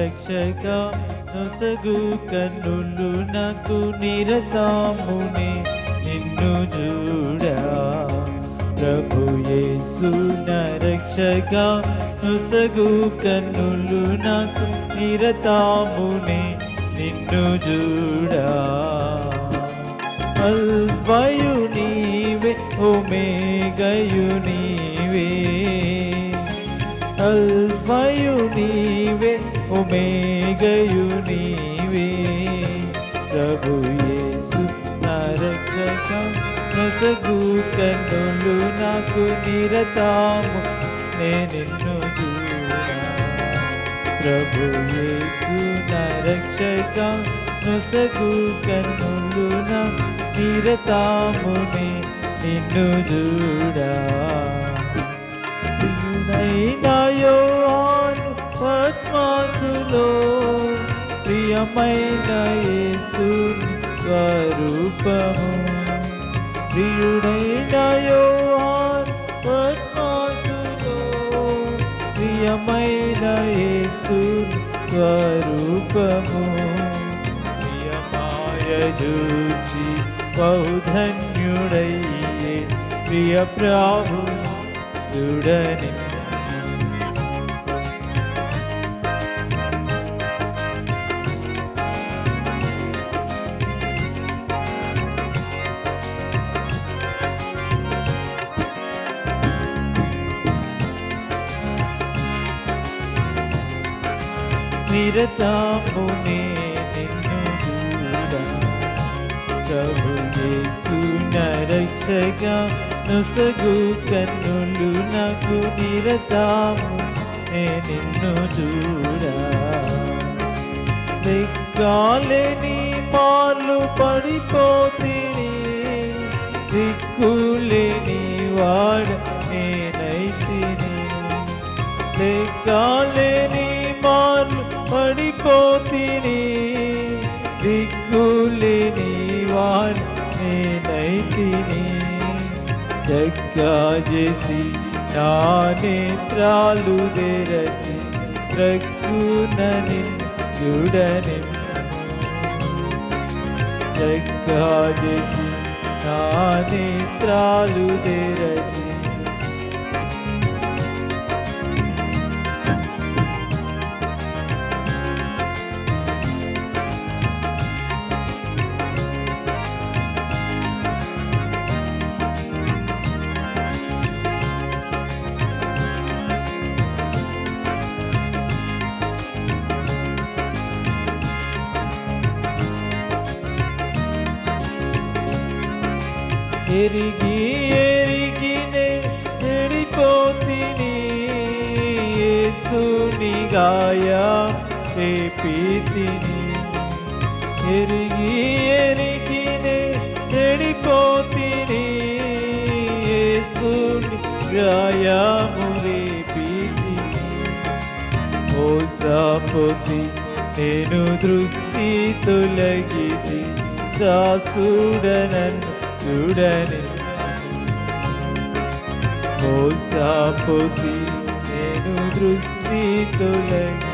రక్షక నొసగు కన్నులు నాకు నిరతమునే నిన్ను చూడా. ప్రభు యేసు నా రక్షక నొసగు కన్నులు నాకు నిరతమునే నిన్ను చూడా. అల్ఫయు నీవే ఒమేగయు నీవే, అల్ఫయు నీవే ఒమేగయు నీవే. ప్రభు యేసు నా రక్షక నొసగు కన్నులు నాకు నిరతము నే నిన్ను చూడా. ప్రభు యేసు నా రక్షక నొసగు కన్నులు నాకు నిరతమునే నిన్ను చూడా. ప్రియుడైన యోహాను పద్మాసులో ప్రియమైన యేసుని స్వరూపము. ప్రియుడైన యోహాను పద్మాసులో ప్రియమైన యేసుని స్వరూపము. చూచి బహుధన్యుడయ్యే ప్రియ ప్రభు చూడని. నిరతమునే ప్రభు యేసు నా రక్షక నొసగు కన్నులు నాకు నిరతము నే నిన్ను చూడా. లెక్కలేని మార్లు పడిపోతిని, దిక్కులేని వాడ నేనైతిని. లెక్కలేని మార్లు పడిపోతిని, దిక్కులేని వాడు నేనైతిని. జగ్గాజేసి నా నేత్రాలు తెరచి ప్రక్కునని చూడని. జగ్గాజేసి నా నేత్రాలు తెరచి ఎరిగి ఎరిగినే చెడిపోతిని, యేసుని గాయం రేపితిని. ఎరిగి ఎరిగినే చెడిపోతిని, యేసుని గాయము రేపితిని. మోసపోతి నేను దృష్టి తొలగితి, దాసుడనన్ను చూడని. మోసపోతి నేను దృష్టి తొలగి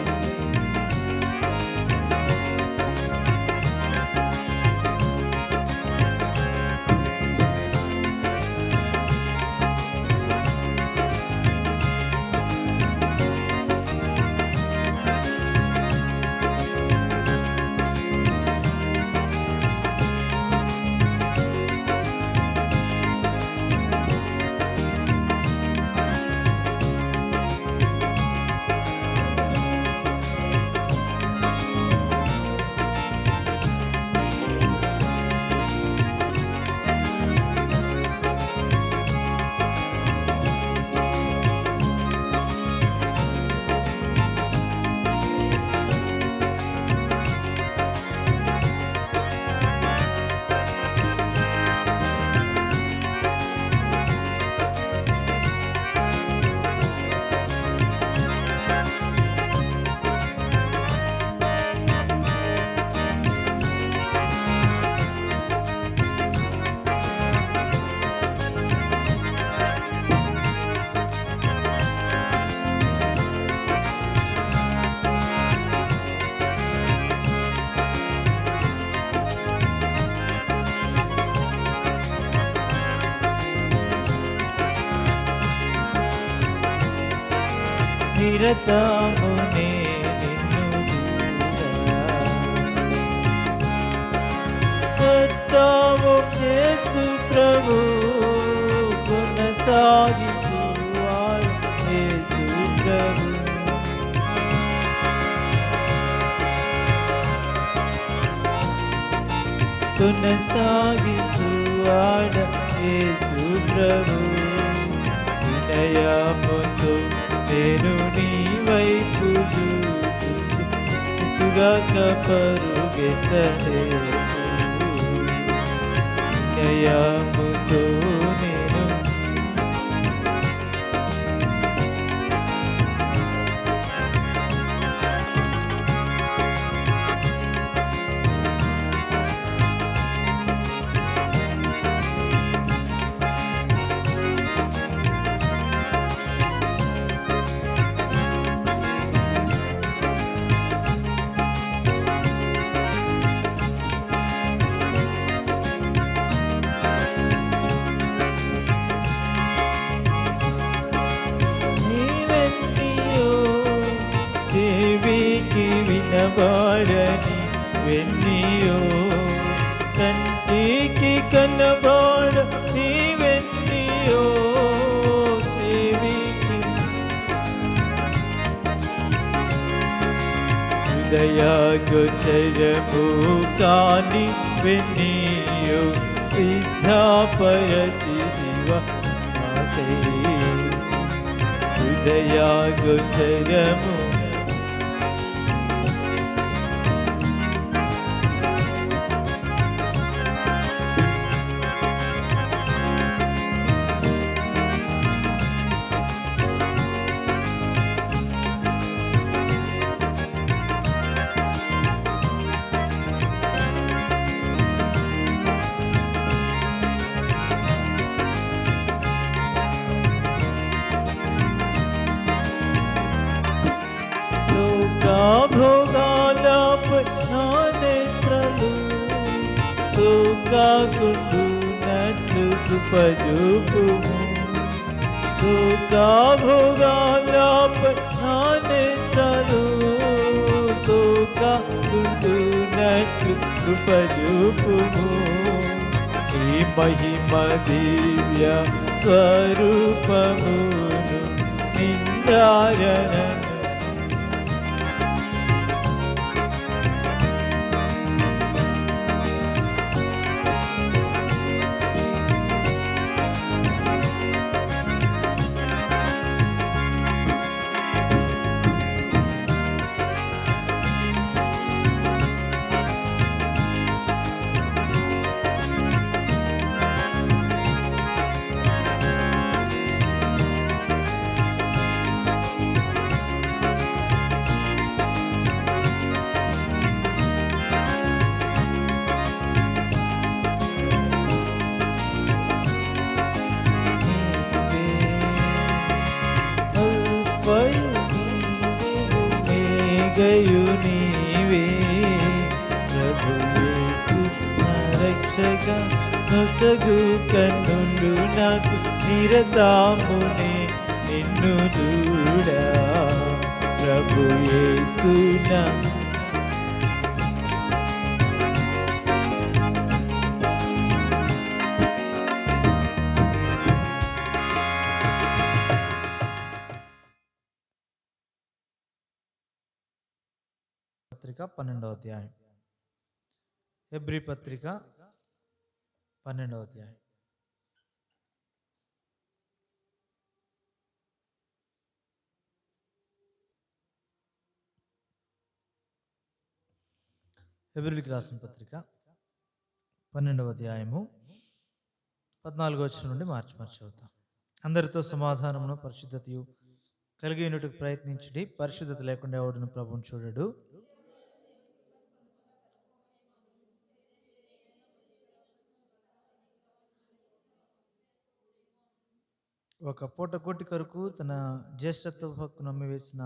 నిరతమునే నిన్ను చూడా. కర్తావు యేసు ప్రభు కొనసాగించువాడు యేసు ప్రభు. కొనసాగించువాడ యేసు ప్రభు. వినయముతో నేను నీ వైపు చూచుగాక పరుగెత్తలేను. వినయముతో నేను వినబడని వెన్నీయో కంటికి కనబడ నీ వెన్నీయో చెవికి హృదయగోచరము కాని వెన్నీయో సిద్ధపరచి దివ హృదయగోచరము భోగాలపై నా నేత్రలు సోకాకుండునట్లు కృపజూపుము. భోగాలపై నా నేత్రలు సోకాకుండునట్లు కృపజూపుము. ఈ మహిమ దివ్య స్వరూపమును నిందారణ గయు నీవే ప్రభు యేసు నా రక్షక నొసగు కన్నులు నాకు నిరతామునే నిన్ను చూడా. ప్రభు యేసు నా పత్రిక 12వ అధ్యాయం. హెబ్రీ పత్రిక 12వ అధ్యాయం. హెబ్రీలకు రాసిన పత్రిక 12వ అధ్యాయము 14వ వచనం నుండి మార్చి చదువుతాం. అందరితో సమాధానమును పరిశుద్ధతయు కలిగి ఉన్నట్టుకు ప్రయత్నించుడి. పరిశుద్ధత లేకుండా ఎవడును ప్రభువును చూడడు. ఒక పూట కోటి కొరకు తన జ్యేష్ఠత్వ హక్కు నమ్మివేసిన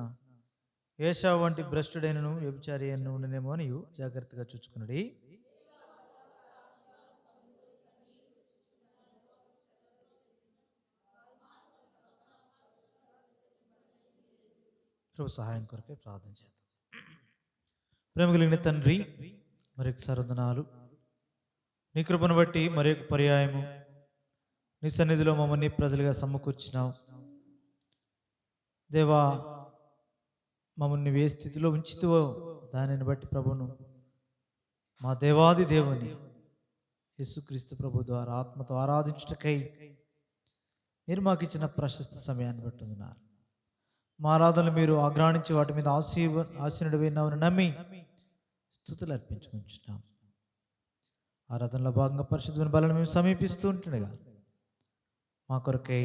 ఏశావు వంటి భ్రష్టుడైనను వ్యభిచారి అయిన ఉండనేమో అని జాగ్రత్తగా చూచుకునుడి. ప్రభు సహాయం కొరకే ప్రార్థన చేద్దాం. ప్రేమ కలిగిన తండ్రి, మరొకసారి వందనాలు. నీ కృపను బట్టి మరి ఒక పర్యాయము నీ సన్నిధిలో మమ్మల్ని ప్రజలుగా సమకూర్చినావు దేవా. మమ్మల్ని ఏ స్థితిలో ఉంచుతావో దానిని బట్టి ప్రభును, మా దేవాది దేవుని యేసుక్రీస్తు ప్రభు ద్వారా ఆత్మతో ఆరాధించుటకై మీరు మాకు ఇచ్చిన ప్రశస్త సమయాన్ని బట్టి ఉన్నారు. మా ఆరాధనలు మీరు ఆగ్రాణించి వాటి మీద ఆశీనుడైనామని నమ్మి స్తుతులు అర్పించుకుంటున్నాం. ఆరాధనలో భాగంగా పరిశుద్ధమైన బలను మేము సమీపిస్తూ ఉంటుండగా మా కొరకై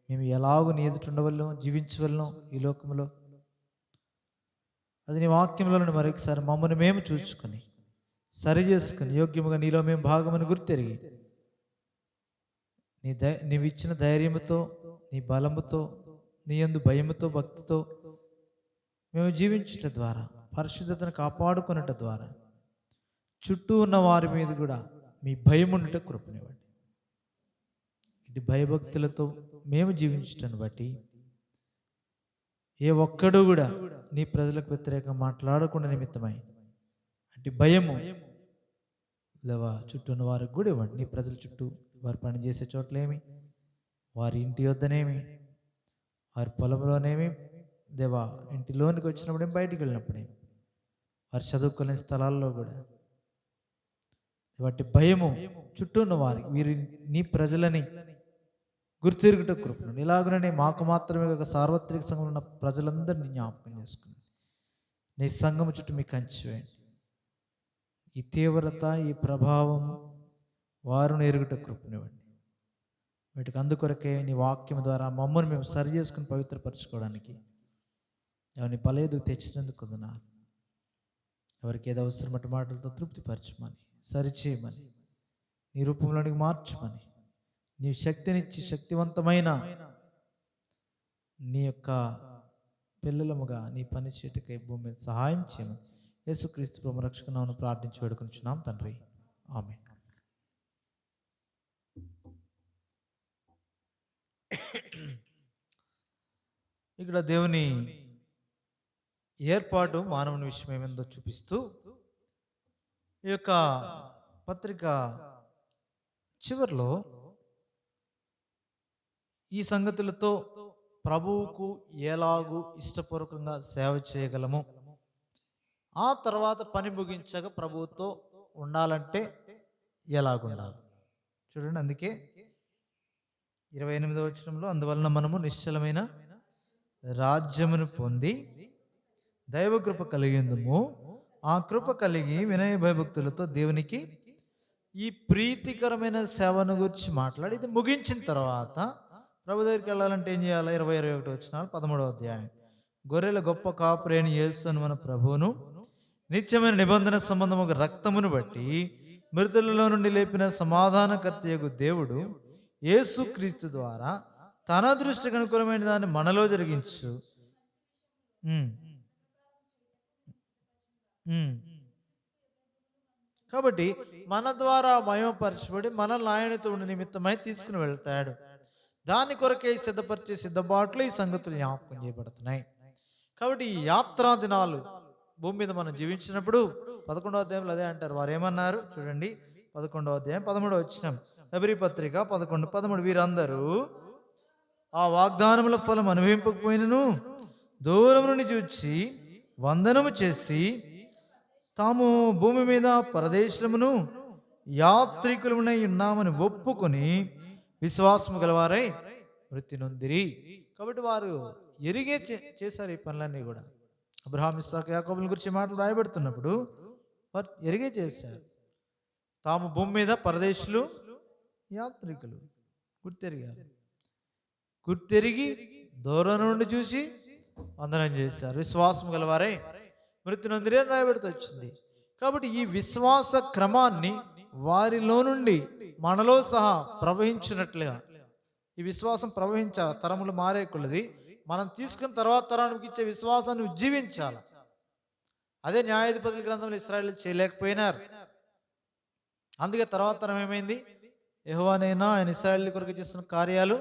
మేము ఎలాగూ నీ ఎదుట ఉండవల్లో జీవించవల్లో ఈ లోకంలో, అది నీ వాక్యంలో మరొకసారి మమ్మల్ని మేము చూసుకొని సరి చేసుకుని యోగ్యముగా నీలో మేము భాగమని గుర్తెరిగి నీవు ఇచ్చిన ధైర్యముతో, నీ బలముతో, నీ యందు భయముతో, భక్తితో మేము జీవించటం ద్వారా, పరిశుద్ధతను కాపాడుకునేట ద్వారా చుట్టూ ఉన్న వారి మీద కూడా మీ భయం ఉండట కృపనివ్వండి. ఇటు భయభక్తులతో మేము జీవించటాన్ని బట్టి ఏ ఒక్కడు కూడా నీ ప్రజలకు వ్యతిరేకంగా మాట్లాడకుండా నిమిత్తమై అంటే భయము లేవా చుట్టూ ఉన్న వారికి కూడా ఇవ్వండి. నీ ప్రజల చుట్టూ వారు పనిచేసే చోట్లేమి, వారి ఇంటి వద్దనేమి, వారి పొలంలోనేమి దేవా, ఇంటిలోనికి వచ్చినప్పుడేం, బయటికి వెళ్ళినప్పుడేమి, వారు చదువుకునే స్థలాల్లో కూడా వాటి భయము చుట్టూ ఉన్న వారికి వీరి నీ ప్రజలని గుర్తిరుగుట కృపను ఇలాగనే మాకు మాత్రమే ఒక సార్వత్రిక సంఘంలో ఉన్న ప్రజలందరినీ జ్ఞాపకం చేసుకుని నీ సంఘము చుట్టూ మీకు కంచి వేయండి. ఈ తీవ్రత, ఈ ప్రభావం వారును ఎరుగుట కృపనివ్వండి. వీటికి అందుకొరకే నీ వాక్యం ద్వారా మమ్మల్ని మేము సరి చేసుకుని పవిత్రపరచుకోవడానికి ఎవరిని బలేదు తెచ్చినందుకు వందనాలు. ఎవరికి ఏదో అవసరమట మాటలతో తృప్తిపరచమని, సరిచేయమని, నీ రూపంలోనికి మార్చమని, నీ శక్తినిచ్చి శక్తివంతమైన నీ యొక్క పిల్లలముగా నీ పని చేటుకై భూమి మీద సహాయం చేయమని యేసుక్రీస్తు ప్రభు రక్షకునామమున ప్రార్థించి వేడుకొనుచున్నాం తండ్రి, ఆమేన్. ఇక్కడ దేవుని ఏర్పాటు మానవుని విషయం ఏమైందో చూపిస్తూ ఈ యొక్క పత్రిక చివరిలో ఈ సంగతులతో ప్రభువుకు ఎలాగూ ఇష్టపూర్వకంగా సేవ చేయగలము, ఆ తర్వాత పని ముగించగా ప్రభువుతో ఉండాలంటే ఎలాగుండాలి చూడండి. అందుకే 28వ వచనంలో అందువలన మనము నిశ్చలమైన రాజ్యమును పొంది దైవకృప కలిగిందుము, ఆ కృప కలిగి వినయ భయభక్తులతో దేవునికి ఈ ప్రీతికరమైన సేవను గురించి మాట్లాడి ఇది ముగించిన తర్వాత ప్రభు దగ్గరికి వెళ్ళాలంటే ఏం చేయాలి? 20-21 వచనాలు 13వ అధ్యాయం. గొర్రెల గొప్ప కాపురైన యేసు అని మన ప్రభువును నిత్యమైన నిబంధన సంబంధము రక్తమును బట్టి మృతులలో నుండి లేపిన సమాధానకర్తయగు దేవుడు యేసుక్రీస్తు ద్వారా తన దృష్టికి అనుకూలమైన దాన్ని మనలో జరిగించు. కాబట్టి మన ద్వారా మహిమపరచబడి మనల్ని ఆయనతో ఉండి నిమిత్తమై తీసుకుని వెళ్తాడు. దాని కొరకే సిద్ధపరిచే సిద్ధబాట్లు ఈ సంగతులు జ్ఞాపకం చేయబడుతున్నాయి. కాబట్టి ఈ యాత్రా దినాలు భూమి మీద మనం జీవించినప్పుడు 11వ అధ్యాయంలో అదే అంటారు. వారు ఏమన్నారు చూడండి, 11వ అధ్యాయం 13వ వచనం, హెబ్రీ పత్రిక 11:13. వీరందరూ ఆ వాగ్దానముల ఫలం అనుభవింపకపోయినను దూరం నుండి చూచి వందనము చేసి తాము భూమి మీద పరదేశమును యాత్రికులమునై ఉన్నామని ఒప్పుకొని విశ్వాసము గలవారై వృత్తి నొందిరి. కాబట్టి వారు ఎరిగే చేశారు ఈ పనులన్నీ కూడా. అబ్రహాం, ఇస్సాకు, యాకోబుల గురించి మాటలు రాయబడుతున్నప్పుడు వారు ఎరిగే చేశారు. తాము భూమి మీద పరదేశులు, యాత్రికులు గుర్తెరిగారు. గుర్తెరిగి దూరం నుండి చూసి వందనం చేశారు. విశ్వాసం గలవారై మృతి నొందిరి అని రాయబడుతూ వచ్చింది. కాబట్టి ఈ విశ్వాస క్రమాన్ని వారిలో నుండి మనలో సహా ప్రవహించినట్లుగా ఈ విశ్వాసం ప్రవహించాలి. తరములు మారే కొలది మనం తీసుకున్న తర్వాత తరానికి ఇచ్చే విశ్వాసాన్ని జీవించాలి. అదే న్యాయాధిపతుల గ్రంథంలో ఇశ్రాయేలు చేయలేకపోయినారు. అందుకే తర్వాత తరం ఏమైంది? యెహోవానైనా ఆయన ఇశ్రాయేలు కొరకు చేస్తున్న కార్యాలు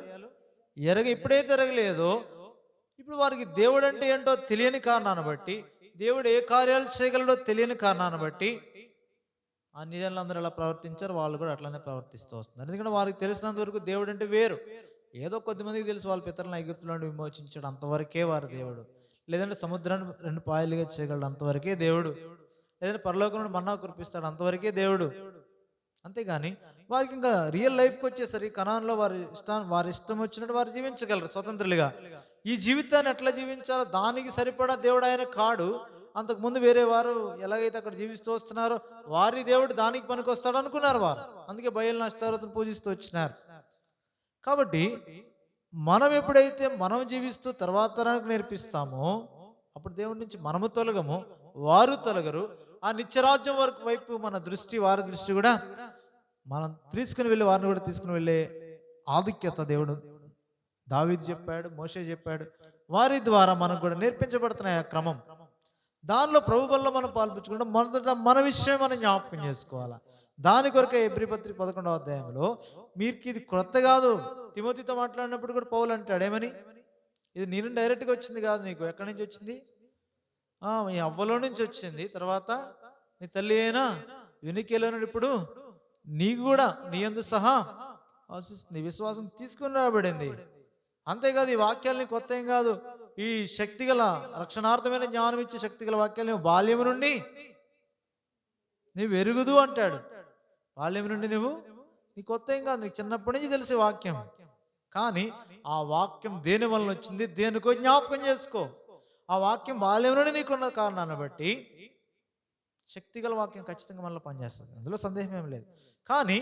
ఎప్పుడైతే ఎరగలేదో ఇప్పుడు వారికి దేవుడు అంటే ఏంటో తెలియని కారణాన్ని బట్టి, దేవుడు ఏ కార్యాలు చేయగలడో తెలియని కారణాన్ని బట్టి అన్ని జనులందరూ ఎలా ప్రవర్తించారు, వాళ్ళు కూడా అట్లానే ప్రవర్తిస్తూ వస్తున్నారు. ఎందుకంటే వారికి తెలిసినంత వరకు దేవుడు అంటే వేరు. ఏదో కొద్దిమందికి తెలుసు వాళ్ళ పితరులను ఐగుప్తు నుండి విమోచించాడు, అంతవరకే వారి దేవుడు. లేదంటే సముద్రాన్ని 2 పాయలుగా చేయగలడు, అంతవరకే దేవుడు. లేదంటే పరలోకం నుండి మన్నా కురిపిస్తాడు, అంతవరకే దేవుడు. అంతేగాని వారికి ఇంకా రియల్ లైఫ్కి వచ్చేసరికి కనాన్లో వారి ఇష్టం వచ్చినట్టు వారు జీవించగలరు స్వతంత్రులుగా. ఈ జీవితాన్ని ఎట్లా జీవించాలో దానికి సరిపడా దేవుడు ఆయన కాడు. అంతకుముందు వేరే వారు ఎలాగైతే అక్కడ జీవిస్తూ వస్తున్నారో వారి దేవుడు దానికి పనికొస్తాడు అనుకున్నారు వారు. అందుకే బయలును అష్టారోతును పూజిస్తూ వచ్చినారు. కాబట్టి మనం ఎప్పుడైతే మనం జీవిస్తూ తర్వాత తరానికి నేర్పిస్తామో అప్పుడు దేవుడి నుంచి మనము తొలగము, వారు తొలగరు. ఆ నిత్యరాజ్యం వరకు వైపు మన దృష్టి, వారి దృష్టి కూడా మనం తీసుకుని వెళ్ళి వారిని కూడా తీసుకుని వెళ్ళే ఆధిక్యత దేవుడు దావీదు చెప్పాడు, మోషే చెప్పాడు. వారి ద్వారా మనకు కూడా నేర్పించబడుతున్నాయి ఆ క్రమం. దానిలో ప్రభు వల్ల మనం పాల్పించుకుంటాం. మొదట మన విషయం మనం జ్ఞాపకం చేసుకోవాలా. దాని కొరకే ఎబ్రీ పత్రిక 11వ అధ్యాయంలో మీకు ఇది క్రొత్త కాదు. తిమోతితో మాట్లాడినప్పుడు కూడా పౌలు అంటాడు ఏమని, ఇది నీ నుండి డైరెక్ట్గా వచ్చింది కాదు, నీకు ఎక్కడి నుంచి వచ్చింది, మీ అవ్వలో నుంచి వచ్చింది. తర్వాత నీ తల్లి అయినా వెనుకలో ఇప్పుడు నీకు కూడా నీ యందు సహా ఆశిస్తుంది. విశ్వాసం తీసుకుని రాబడింది. అంతేకాదు ఈ వాక్యాలని కొత్త ఏం కాదు. ఈ శక్తిగల రక్షణార్థమైన జ్ఞానం ఇచ్చే శక్తిగల వాక్యాలు బాల్యం నుండి నీవు ఎరుగుదు అంటాడు. బాల్యం నుండి నీ కొత్త ఏం కాదు, నీకు చిన్నప్పటి నుంచి తెలిసే వాక్యం. కానీ ఆ వాక్యం దేని వలన వచ్చింది, దేనికో జ్ఞాపకం చేసుకో. ఆ వాక్యం బాల్యం నుండి నీకున్న కారణాన్ని బట్టి శక్తిగల వాక్యం ఖచ్చితంగా మనలో పనిచేస్తుంది, అందులో సందేహం ఏం లేదు. కానీ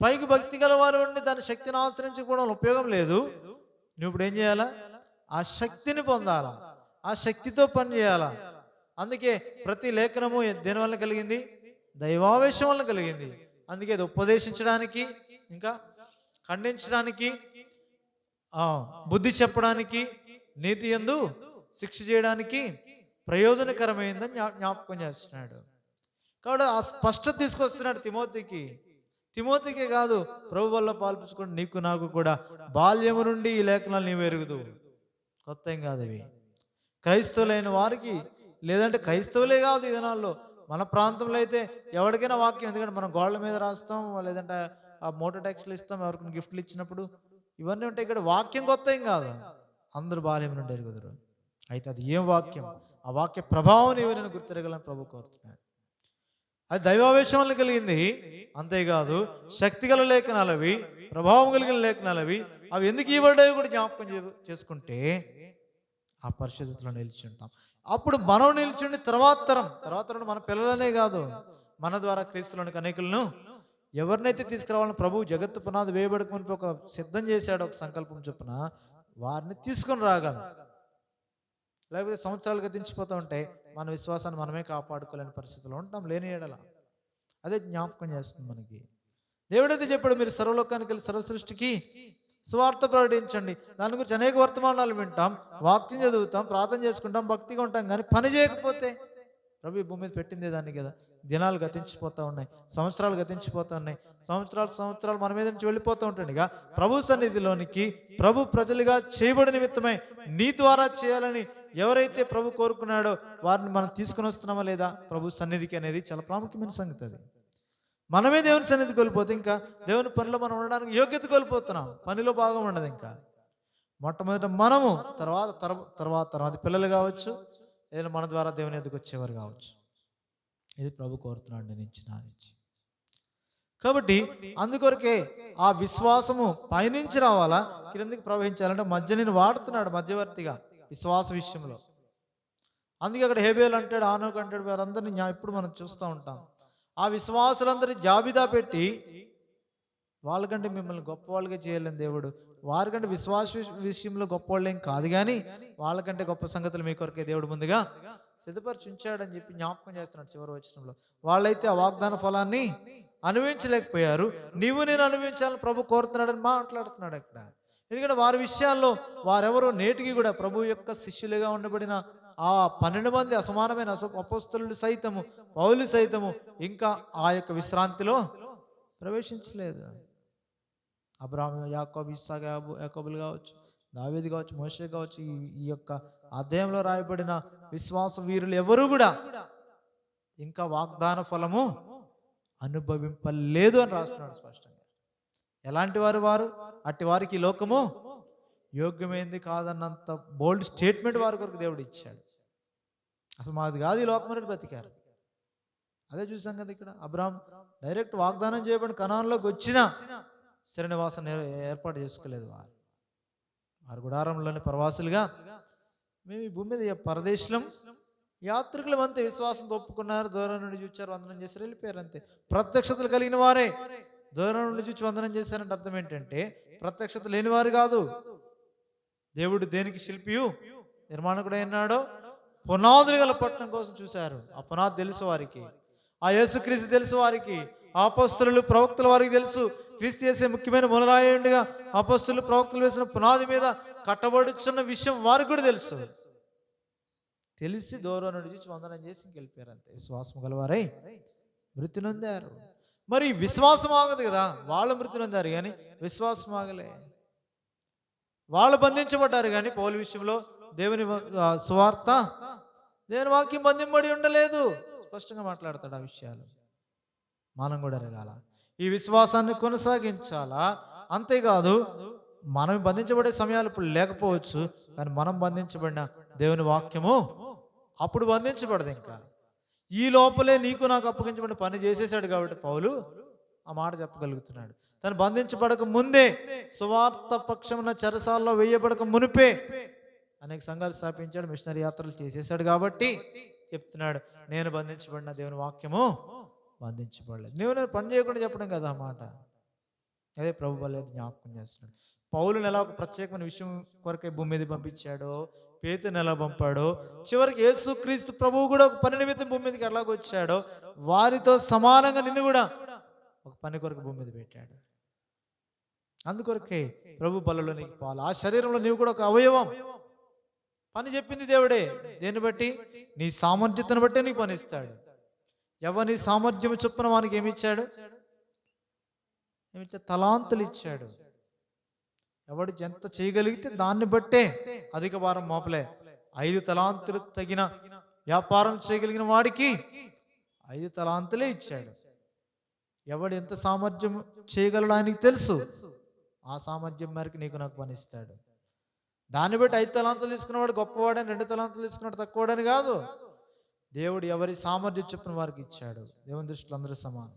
పైకి భక్తి గల వారు ఉండి దాని శక్తిని ఆశ్రయించుకోవడం ఉపయోగం లేదు. నువ్వు ఇప్పుడు ఏం చేయాలా, ఆ శక్తిని పొందాలా, ఆ శక్తితో పని చేయాలా. అందుకే ప్రతి లేఖనము దేని వల్ల కలిగింది, దైవావేశం వల్ల కలిగింది. అందుకే అది ఉపదేశించడానికి, ఇంకా ఖండించడానికి, బుద్ధి చెప్పడానికి, నీతి యందు శిక్ష చేయడానికి ప్రయోజనకరమైందని జ్ఞాపకం చేస్తున్నాడు. కాబట్టి ఆ స్పష్టత తీసుకొస్తున్నాడు తిమోతికే కాదు, ప్రభు వల్ల పాల్పించుకుని నీకు నాకు కూడా బాల్యము నుండి ఈ లేఖనాలు నీవు ఎరుగుదు. కొత్త ఏం కాదు ఇవి. క్రైస్తవులైన వారికి, లేదంటే క్రైస్తవులే కాదు ఈ దినాల్లో మన ప్రాంతంలో అయితే ఎవరికైనా వాక్యం, ఎందుకంటే మనం గోడల మీద రాస్తాం, లేదంటే ఆ మోటార్ ట్యాక్స్లు ఇస్తాం, ఎవరికైనా గిఫ్ట్లు ఇచ్చినప్పుడు ఇవన్నీ ఉంటాయి. ఇక్కడ వాక్యం కొత్త ఏం కాదు, అందరూ బాల్యం నుండి ఎరుగుదురు. అయితే అది ఏం వాక్యం, ఆ వాక్య ప్రభావం నీవు నేను గుర్తిరగలని ప్రభు కోరుతున్నాడు. అది దైవావేశం వల్ల కలిగింది. అంతేకాదు శక్తిగల లేఖనాలు అవి, ప్రభావం కలిగిన లేఖనాలు అవి. అవి ఎందుకు ఇవ్వడాయో కూడా జ్ఞాపకం చేసుకుంటే ఆ పరిశుద్ధతలో నిలిచి ఉంటాం. అప్పుడు మనం నిలిచుండి తర్వాత తరం మన పిల్లలనే కాదు, మన ద్వారా క్రీస్తులోనికి అనేకులను ఎవరినైతే తీసుకురావాలని ప్రభువు జగత్తు పునాది వేయబడకమునిపై ఒక సిద్ధం చేశాడు, ఒక సంకల్పం చొప్పున వారిని తీసుకొని రాగలం. లేకపోతే సంవత్సరాలు గతించిపోతూ ఉంటే మన విశ్వాసాన్ని మనమే కాపాడుకోలేని పరిస్థితిలో ఉంటాం, లేని ఎడల. అదే జ్ఞాపకం చేస్తుంది మనకి. దేవుడైతే చెప్పాడు, మీరు సర్వలోకానికి వెళ్ళి సర్వ సృష్టికి సువార్త ప్రకటించండి. దాని గురించి అనేక వర్తమానాలు వింటాం, వాక్యం చదువుతాం, ప్రార్థన చేసుకుంటాం, భక్తిగా ఉంటాం. కానీ పని చేయకపోతే ప్రభు భూమి మీద పెట్టిందే దాన్ని కదా. దినాలు గతించిపోతూ ఉన్నాయి, సంవత్సరాలు గతించిపోతూ ఉన్నాయి, సంవత్సరాలు మన మీద నుంచి వెళ్ళిపోతూ ఉంటుండగా ప్రభు సన్నిధిలోనికి ప్రభు ప్రజలుగా చేయబడి నిమిత్తమై నీ ద్వారా చేయాలని ఎవరైతే ప్రభు కోరుకున్నాడో వారిని మనం తీసుకుని వస్తున్నామా లేదా ప్రభు సన్నిధికి అనేది చాలా ప్రాముఖ్యమైన సంగతి. అది మనమే దేవుని సన్నిధి కోల్పోతే ఇంకా దేవుని పనిలో మనం ఉండడానికి యోగ్యత కోల్పోతున్నాం, పనిలో భాగం ఉండదు. ఇంకా మొట్టమొదట మనము, తర్వాత పిల్లలు కావచ్చు, లేదా మన ద్వారా దేవుని ఎదుగు వచ్చేవారు కావచ్చు. ఇది ప్రభు కోరుతున్నాడు నుంచి నా నుంచి. కాబట్టి అందుకొరకే ఆ విశ్వాసము పైనుంచి రావాలా, కిందకి ప్రవహించాలంటే మధ్యని వాడుతున్నాడు మధ్యవర్తిగా విశ్వాస విషయంలో. అందుకే అక్కడ హేబేలు అంటాడు, ఆనోకు అంటాడు, వారందరినీ ఇప్పుడు మనం చూస్తూ ఉంటాం. ఆ విశ్వాసులందరినీ జాబితా పెట్టి వాళ్ళకంటే మిమ్మల్ని గొప్పవాళ్ళుగా చేయలేని దేవుడు, వారికంటే విశ్వాస విషయంలో గొప్పవాళ్ళు ఏం కాదు, కానీ వాళ్ళకంటే గొప్ప సంగతులు మీ కొరకే దేవుడు ముందుగా సిద్ధపరిచి ఉంచాడని చెప్పి జ్ఞాపకం చేస్తున్నాడు చివరి వచనంలో. వాళ్ళైతే ఆ వాగ్దాన ఫలాన్ని అనుభవించలేకపోయారు, నీవు నేను అనుభవించాలని ప్రభు కోరుతున్నాడని మాట్లాడుతున్నాడు అక్కడ. ఎందుకంటే వారి విషయాల్లో వారెవరో నేటికి కూడా ప్రభు యొక్క శిష్యులుగా ఉండబడిన ఆ 12 మంది అసమానమైన అపోస్తలులు సైతము, పౌలు సైతము ఇంకా ఆ యొక్క విశ్రాంతిలో ప్రవేశించలేదు. అబ్రాహాము, యాకోబు, ఇస్సాకు, యాకోబులు కావచ్చు, దావీదు కావచ్చు, మోషే కావచ్చు, ఈ యొక్క అధ్యాయంలో రాయబడిన విశ్వాస వీరులు ఎవరు కూడా ఇంకా వాగ్దాన ఫలము అనుభవింపలేదు అని రాస్తున్నాడు స్పష్టంగా. ఎలాంటి వారు అట్టి వారికి ఈ లోకము యోగ్యమైంది కాదన్నంత బోల్డ్ స్టేట్మెంట్ వారి కొరకు దేవుడు ఇచ్చాడు. అసలు మాది కాదు ఈ లోకం అనేది బ్రతికారు. అదే చూసాం కదా ఇక్కడ. అబ్రాహాం డైరెక్ట్ వాగ్దానం చేయబడిన కనాన్లోకి వచ్చిన స్థిర నివాసం ఏర్పాటు చేసుకోలేదు. వారు గుడారంలోని ప్రవాసులుగా, మేము ఈ భూమి మీద పరదేశం యాత్రికులు అంతే విశ్వాసంతో ఒప్పుకున్నారు, దూరం నుండి చూచారు, వందనం చేశారు, వెళ్ళిపోయారు అంతే. ప్రత్యక్షతలు కలిగిన వారే దూరం నుండి చూచి వందనం చేశారంటే అర్థం ఏంటంటే ప్రత్యక్షత లేని వారు కాదు. దేవుడు దేనికి శిల్పియు నిర్మాణకుడు అయినాడో పునాదులు గల పట్టణం కోసం చూశారు. ఆ పునాది తెలుసు వారికి, ఆ యేసుక్రీస్తు తెలుసు వారికి, అపొస్తలులు ప్రవక్తల వారికి తెలుసు. క్రీస్తు చేసే ముఖ్యమైన మూలరాయుడిగా అపొస్తలులు ప్రవక్తలు వేసిన పునాది మీద కట్టబడుచున్న విషయం వారికి కూడా తెలుసు. తెలిసి దూరం నుండి చూసి వందనం చేసి ఇంకెళ్ళిపోయారు అంతే. విశ్వాసం గలవారై మృతి నొందారు. మరి విశ్వాసం ఆగదు కదా, వాళ్ళు మృతి నొందారు కానీ విశ్వాసం ఆగలే. వాళ్ళు బంధించబడ్డారు కానీ పౌలు విషయంలో దేవుని సువార్త, దేవుని వాక్యం బంధింపబడి ఉండలేదు. స్పష్టంగా మాట్లాడతాడు ఆ విషయాలు. మనం కూడా ఎరగాల, ఈ విశ్వాసాన్ని కొనసాగించాలా. అంతేకాదు మనం బంధించబడే సమయాలు ఇప్పుడు లేకపోవచ్చు, కానీ మనం బంధించబడిన దేవుని వాక్యము అప్పుడు బంధించబడదు. ఇంకా ఈ లోపలే నీకు నాకు అప్పగించబడిన పని చేసేసాడు కాబట్టి పౌలు ఆ మాట చెప్పగలుగుతున్నాడు. తను బంధించబడక ముందే, సువార్త పక్షమున చెరసాల్లో వేయబడక మునిపే అనేక సంఘాలు స్థాపించాడు, మిషనరీ యాత్రలు చేసేసాడు కాబట్టి చెప్తున్నాడు, నేను బంధించబడిన దేవుని వాక్యము బంధించబడలేదు. నేను పని చేయకుండా చెప్పడం కదా ఆ మాట. అదే ప్రభు వల్ల జ్ఞాపకం చేస్తున్నాడు. పౌలుని ఎలా ఒక ప్రత్యేకమైన విషయం కొరకే భూమి మీద పంపించాడో, పేతుని ఎలా పంపాడో, చివరికి యేసుక్రీస్తు ప్రభువు కూడా ఒక పని నిమిత్తం భూమి మీదకి ఎలాగొచ్చాడో, వారితో సమానంగా నిన్ను కూడా ఒక పని కొరకు భూమి మీద పెట్టాడు. అందుకొరకే ప్రభు బలలో నీకు పాలు. ఆ శరీరంలో నీవు కూడా ఒక అవయవం. పని చెప్పింది దేవుడే. దేన్ని బట్టి? నీ సామర్థ్యతను బట్టే నీకు పని ఇస్తాడు. ఎవరి సామర్థ్యం చొప్పున వానికి ఏమిచ్చాడు? తలాంతులు ఇచ్చాడు. ఎవడు ఎంత చేయగలిగితే దాన్ని బట్టే అధిక భారం మోపలే. 5 తలాంతులు తగిన వ్యాపారం చేయగలిగిన వాడికి 5 తలాంతులే ఇచ్చాడు. ఎవడు ఎంత సామర్థ్యం చేయగలడు ఆయనకి తెలుసు. ఆ సామర్థ్యం మేరకు నీకు నాకు పనిస్తాడు. దాన్ని బట్టి 5 తలాంతులు తీసుకున్నవాడు గొప్పవాడని, 2 తలాంతులు తీసుకున్నాడు తక్కువవాడని కాదు. దేవుడు ఎవరి సామర్థ్యం చొప్పున వారికి ఇచ్చాడు. దేవుని దృష్టిలో అందరూ సమానం.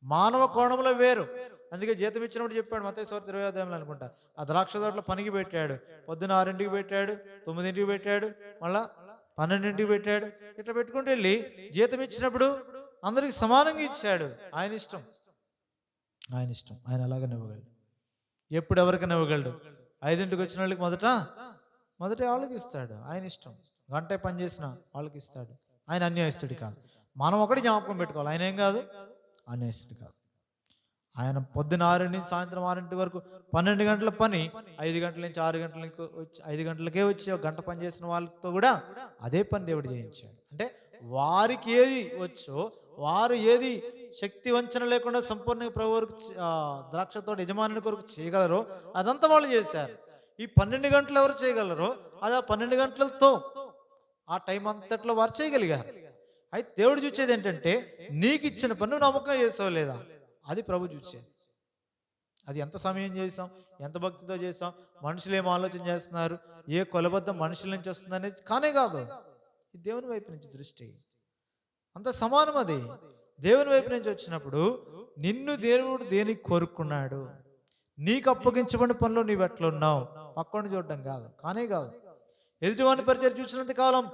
మానవ కోణంలో వేరు. అందుకే జీతం ఇచ్చినప్పుడు చెప్పాడు మత్తయి సువార్త 20వ అధ్యాయంలో అనుకుంటా, ఆ ద్రాక్ష తోటలో పనికి పెట్టాడు. పొద్దున 6ంటికి పెట్టాడు, 9ంటికి పెట్టాడు, మళ్ళా 12ంటికి పెట్టాడు. ఇట్లా పెట్టుకుంటూ వెళ్ళి జీతం ఇచ్చినప్పుడు అందరికి సమానంగా ఇచ్చాడు. ఆయన ఇష్టం, ఆయన ఇష్టం. ఆయన అలాగనే ఇవ్వగలడు. ఎప్పుడు ఎవరికైనా ఇవ్వగలడు. 5ంటికి వచ్చిన వాళ్ళకి మొదట వాళ్ళకి ఇస్తాడు. ఆయన ఇష్టం. గంటే పని చేసిన వాళ్ళకి ఇస్తాడు. ఆయన అన్యాయస్తుడి కాదు. మనం ఒకటి జ్ఞాపకం పెట్టుకోవాలి, ఆయన ఏం కాదు, అన్యాయస్తుడి కాదు. ఆయన పొద్దున 6 నుంచి సాయంత్రం 6 వరకు 12 గంటల పని 5 గంటల నుంచి 6 గంటలకు వచ్చి 5 గంటలకే వచ్చి ఒక గంట పని చేసిన వాళ్ళతో కూడా అదే పని దేవుడు చేయించాడు. అంటే వారికి ఏది వచ్చో, వారు ఏది శక్తి వంచన లేకుండా సంపూర్ణంగా ప్రభు వరకు ద్రాక్షతో యజమాని కొరకు చేయగలరో అదంతా వాళ్ళు చేశారు. ఈ 12 గంటలు ఎవరు చేయగలరో అది ఆ 12 గంటలతో ఆ టైం అంతట్లో వారు చేయగలిగారు. అయితే దేవుడు చూసేది ఏంటంటే నీకు ఇచ్చిన పని నువ్వు నమ్మకంగా చేసావు లేదా, అది ప్రభు చూసేది. అది ఎంత సమయం చేసాం, ఎంత భక్తితో చేసాం, మనుషులు ఏం ఆలోచన చేస్తున్నారు, ఏ కొలబద్ద మనుషుల నుంచి వస్తుంది అనేది కానే కాదు. ఇది దేవుని వైపు నుంచి దృష్టి. అంత సమానం. అది దేవుని వైపు నుంచి వచ్చినప్పుడు నిన్ను దేవుడు దేనికి కోరుకున్నాడు, నీకు అప్పగించబడిన పనిలో నీవు ఎట్లా ఉన్నావు, పక్కన చూడడం కాదు, కానే కాదు. ఎదుటివాని పరిచయం చూసినంత కాలం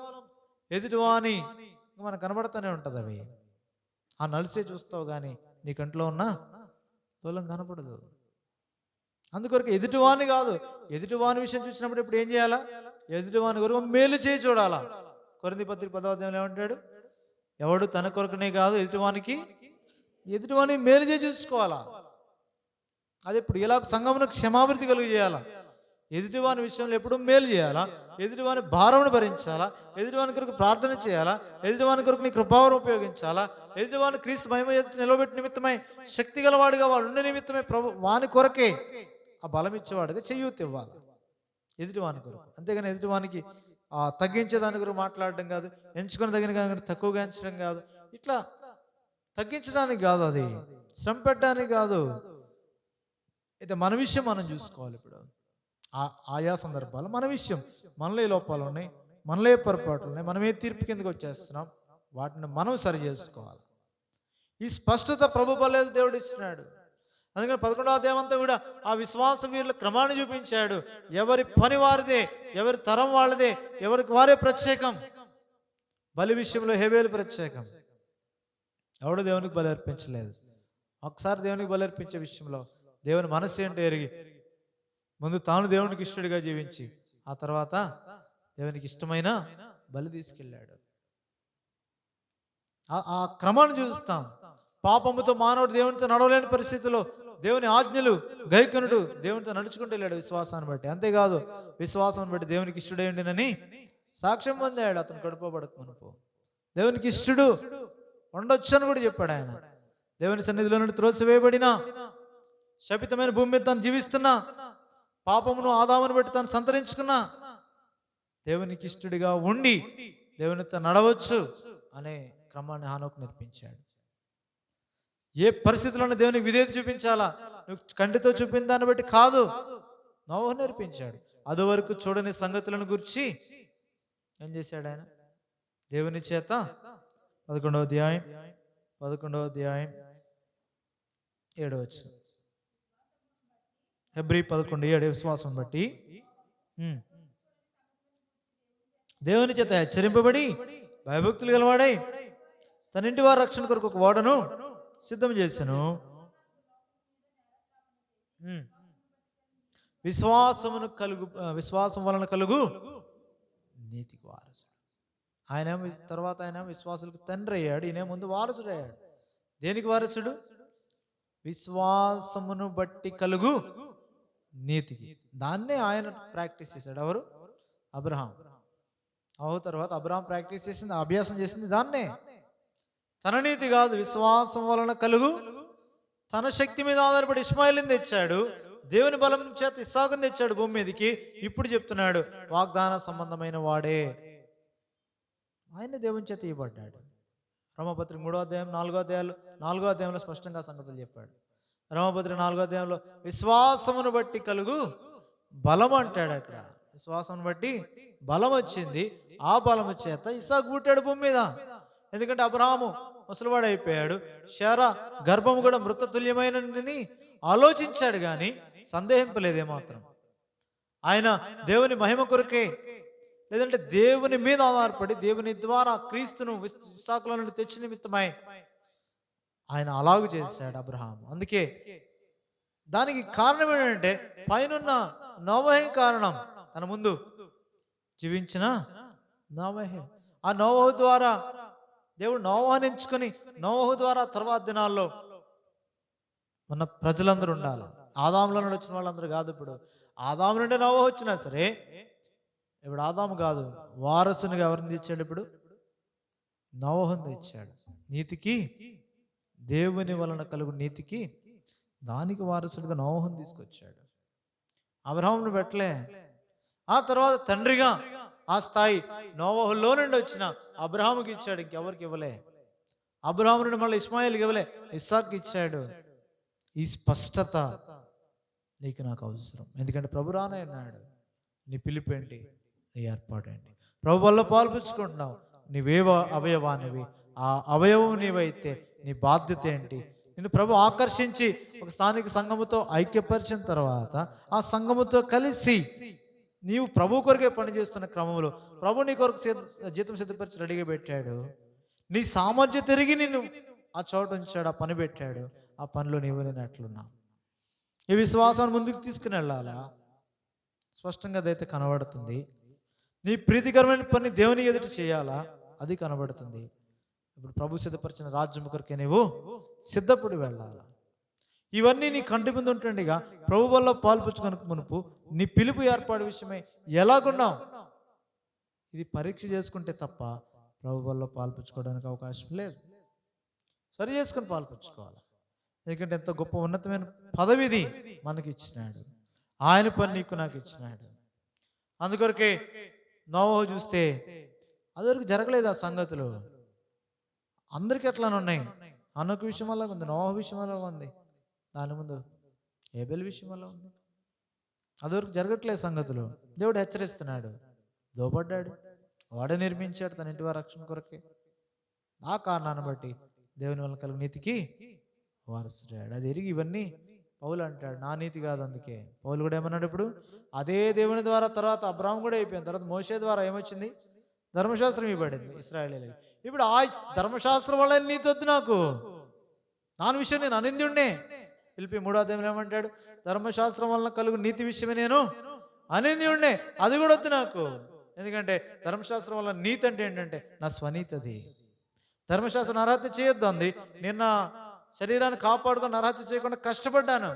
ఎదుటివాని మనకు కనబడుతూనే ఉంటుంది. అవి ఆ నలిసే చూస్తావు కానీ నీ కంట్లో ఉన్న దూలం కనపడదు. అందుకొరకు ఎదుటివాని కాదు, ఎదుటివాని విషయం చూసినప్పుడు ఇప్పుడు ఏం చేయాలా, ఎదుటివాని కొరకు మేలు చేయి చూడాలా. కొరింథీ పత్రిక 10వ అధ్యాయంలో ఏమంటాడు, ఎవడు తన కొరకునే కాదు ఎదుటివాని మేలు చేసి చూసుకోవాలా. అది ఇప్పుడు ఇలా సంఘమును క్షమాభివృద్ధి కలుగు చేయాలా. ఎదుటివాని విషయంలో ఎప్పుడు మేలు చేయాలా, ఎదుటివాని భారమును భరించాలా, ఎదుటివాని కొరకు ప్రార్థన చేయాలా, ఎదుటివాని కొరకు నీ కృపావరం ఉపయోగించాలా, ఎదుటివాని క్రీస్తు మహిమ ఎదుటి నిలబెట్టి నిమిత్తమై శక్తి గలవాడుగా వాడు ఉండే నిమిత్తమై ప్రభు వాని కొరకే ఆ బలం ఇచ్చేవాడుగా చెయ్యూతి ఇవ్వాలి. ఎదుటివాని కొరకు. అంతేగాని ఎదుటివానికి తగ్గించేదాని కొరకు మాట్లాడడం కాదు, ఎంచుకుని తగిన కానీ తక్కువగా ఎంచడం కాదు. ఇట్లా తగ్గించడానికి కాదు, అది శ్రమ పెట్టడానికి కాదు. అయితే మన విషయం మనం చూసుకోవాలి. ఇప్పుడు ఆయా సందర్భాలు మన విషయం, మనలో ఏ లోపాలు ఉన్నాయి, మనలో ఏ పొరపాట్లు ఉన్నాయి, మనం ఏ తీర్పు కిందకి వచ్చేస్తున్నాం, వాటిని మనం సరి చేసుకోవాలి. ఈ స్పష్టత ప్రభు బలేదు దేవుడు ఇస్తున్నాడు. అందుకని 11వ అధ్యాయం అంతా కూడా ఆ విశ్వాస వీరుల క్రమాన్ని చూపించాడు. ఎవరి పని వారిదే, ఎవరి తరం వాళ్ళదే, ఎవరికి వారే ప్రత్యేకం. బలి విషయంలో హేబేలు ప్రత్యేకం. ఎవడు దేవునికి బలి అర్పించలేదు. ఒకసారి దేవునికి బలి అర్పించే విషయంలో దేవుని మనస్సు ఏంటో ఎరిగి ముందు తాను దేవునికి ఇష్టడిగా జీవించి ఆ తర్వాత దేవునికి ఇష్టమైన బలి తీసుకెళ్ళాడు. ఆ క్రమాన్ని చూస్తాం. పాపముతో మానవుడు దేవునితో నడవలేని పరిస్థితిలో దేవుని ఆజ్ఞలు గైకొనుడు దేవునితో నడుచుకుంటూ వెళ్ళాడు విశ్వాసాన్ని బట్టి. అంతేకాదు విశ్వాసం బట్టి దేవునికి ఇష్టడేండినని సాక్ష్యం పొందాడు. అతను కడుపబడక మునుపు దేవునికి ఇష్టడు ఉండొచ్చు అని కూడా చెప్పాడు ఆయన. దేవుని సన్నిధిలో నుండి త్రోసివేయబడిన శపితమైన భూమి మీద తాను జీవిస్తున్నా, పాపమును ఆదామును బట్టి తాను సంతరించుకున్నా, దేవునికి ఇష్టడిగా ఉండి దేవునితో నడవచ్చు అనే క్రమాన్ని హానోకు నేర్పించాడు. ఏ పరిస్థితుల్లోనే దేవునికి విధేయత చూపించాలా, నువ్వు కంటితో చూపిన దాన్ని బట్టి కాదు, నోవహు నేర్పించాడు. అది వరకు చూడని సంగతులను గురించి ఏం చేశాడు ఆయన? దేవుని చేత 11వ అధ్యాయం 7వ హెబ్రీ 11:7 విశ్వాసం బట్టి దేవుని చేత హెచ్చరింపబడి భయభక్తులు గలవాడై తన ఇంటి వారి రక్షణ కొరకు ఒక ఓడను సిద్ధం చేశాను. విశ్వాసం వలన కలుగు నీతికి వారసుడు. ఆయన తర్వాత ఆయన విశ్వాసులకు తండ్రి అయ్యాడు. ఈయన ముందు వారసుడు అయ్యాడు. దేనికి వారసుడు? విశ్వాసమును బట్టి కలుగు నీతికి. దాన్నే ఆయన ప్రాక్టీస్ చేశాడు. ఎవరు? అబ్రహాం. తర్వాత అబ్రహాం ప్రాక్టీస్ చేసింది, అభ్యాసం చేసింది దాన్నే. తన నీతి కాదు, విశ్వాసం వలన కలుగు. తన శక్తి మీద ఆధారపడి ఇష్మాయిల్ని తెచ్చాడు. దేవుని బలం చేత ఇస్సాకుని తెచ్చాడు భూమి మీదకి. ఇప్పుడు చెప్తున్నాడు వాగ్దాన సంబంధమైన వాడే ఆయన దేవుని చేత ఇవ్వబడ్డాడు. రోమాపత్రిక 3వ అధ్యాయం 4వ అధ్యాయంలో స్పష్టంగా సంగతులు చెప్పాడు. రోమాపత్రిక 4వ అధ్యాయంలో విశ్వాసమును బట్టి కలుగు బలం అంటాడు. అక్కడ విశ్వాసమును బట్టి బలం వచ్చింది. ఆ బలము చేత ఇస్సాకు పుట్టాడు భూమి మీద. ఎందుకంటే అబ్రహాము ముసలివాడు అయిపోయాడు. శారా గర్భము కూడా మృతతుల్యమైనని ఆలోచించాడు, కానీ సందేహింపలేదే మాత్రం. ఆయన దేవుని మహిమ కొరకే, లేదంటే దేవుని మీద ఆధారపడి దేవుని ద్వారా క్రీస్తును ఇస్సాకులో నుండి తెచ్చి నిమిత్తమై ఆయన అలాగు చేశాడు అబ్రహాము. అందుకే దానికి కారణం ఏంటంటే పైనున్న నోవహే కారణం. తన ముందు జీవించిన నోవహే. ఆ నోవహు ద్వారా దేవుడు నోవహుని ఎంచుకొని నోవహు ద్వారా తర్వాత దినాల్లో మన ప్రజలందరూ ఉండాలి. ఆదాములో నుండి వచ్చిన వాళ్ళందరూ కాదు. ఇప్పుడు ఆదాము నుండి నోవహు వచ్చినా సరే, ఇప్పుడు ఆదాము కాదు, వారసునిగా ఎవరిని తెచ్చాడు? ఇప్పుడు నోవహుని తెచ్చాడు. నీతికి, దేవుని వలన కలుగు నీతికి, దానికి వారసుడిగా నోవహుని తీసుకొచ్చాడు. అబ్రహామును పెట్టలే. ఆ తర్వాత తండ్రిగా ఆ స్థాయి నోవహులో నుండి వచ్చిన అబ్రహాముకి ఇచ్చాడు, ఇంకెవరికి ఇవ్వలే. అబ్రహాము నుండి మళ్ళీ ఇస్మాయిల్కి ఇవ్వలే, ఇస్సాక్కి ఇచ్చాడు. ఈ స్పష్టత నీకు నాకు అవసరం. ఎందుకంటే ప్రభు రానే అన్నాడు, నీ పిలుపేంటి, నీ ఏర్పాటేంటి. ప్రభు వల్ల పాల్పుచ్చుకుంటున్నావు, నీవేవ అవయవానివి, ఆ అవయవం నీవైతే నీ బాధ్యత ఏంటి? నిన్ను ప్రభు ఆకర్షించి ఒక స్థానిక సంఘముతో ఐక్యపరిచిన తర్వాత ఆ సంఘముతో కలిసి నీవు ప్రభు కొరకే పనిచేస్తున్న క్రమంలో ప్రభు నీ కొరకు జీతం సిద్ధపరిచి రెడీగా పెట్టాడు. నీ సామర్థ్యం తిరిగి నిన్ను ఆ చోట ఉంచాడు, ఆ పని పెట్టాడు. ఆ పనిలో నీవు నేను ఎట్లున్నా ఈ విశ్వాసాన్ని ముందుకు తీసుకుని వెళ్ళాలా? స్పష్టంగా అదైతే కనబడుతుంది. నీ ప్రీతికరమైన పని దేవుని ఎదుట చేయాలా? అది కనబడుతుంది. ఇప్పుడు ప్రభు సిద్ధపరిచిన రాజ్యం కొరకే నీవు సిద్ధపడి వెళ్ళాలా? ఇవన్నీ నీ కంటి ముందు ఉంటుండగా ప్రభు వల్ల పాల్పుచ్చుకొని మునుపు నీ పిలుపు ఏర్పాటు విషయమై ఎలాగున్నావు, ఇది పరీక్ష చేసుకుంటే తప్ప ప్రభు వల్ల పాల్పుచ్చుకోవడానికి అవకాశం లేదు. సరి చేసుకుని పాల్పుచ్చుకోవాలి. ఎందుకంటే ఎంత గొప్ప ఉన్నతమైన పదవిది మనకి ఇచ్చినాడు. ఆయన పని నీకు నాకు ఇచ్చినాడు. అందుకొరకే నోవహు చూస్తే అదివరకు జరగలేదు ఆ సంగతులు. అందరికీ అట్లానే ఉన్నాయి. హనోకు విషయం అలాగ ఉంది, నోవహు విషయం అలాగ ఉంది, దాని ముందు ఏబెల్ విషయం అలా ఉంది. అదివరకు జరగట్లేదు సంగతులు. దేవుడు హెచ్చరిస్తున్నాడు. లోబడ్డాడు, వాడే నిర్మించాడు తన ఇంటి వారి రక్షణ కొరకే. ఆ కారణాన్ని బట్టి దేవుని వల్ల కలుగు నీతికి వారసుడాడు. అది ఎరిగి ఇవన్నీ పౌలు అంటాడు, నా నీతి కాదు. అందుకే పౌలు కూడా ఏమన్నాడు, ఇప్పుడు అదే దేవుని ద్వారా తర్వాత అబ్రాహం కూడా అయిపోయిన తర్వాత మోషే ద్వారా ఏమొచ్చింది, ధర్మశాస్త్రం ఇవ్వబడింది ఇశ్రాయేలీయులకి. ఇప్పుడు ఆ ధర్మశాస్త్రం వల్ల నీతి వద్దు నాకు, దాని విషయం నేను అనిందుండే. ఫిలిప్పీ 3వ అధ్యాయంలో ఏమంటాడు, ధర్మశాస్త్రం వలన కలుగు నీతి విషయమే నేను అనిందుండే, అది కూడా వద్దు నాకు. ఎందుకంటే ధర్మశాస్త్రం వల్ల నీతి అంటే ఏంటంటే నా స్వనీతి. అది ధర్మశాస్త్రం నరహత్య చేయొద్దు అంది. నేను నా శరీరాన్ని కాపాడుకొని నరహత్య చేయకుండా కష్టపడ్డాను.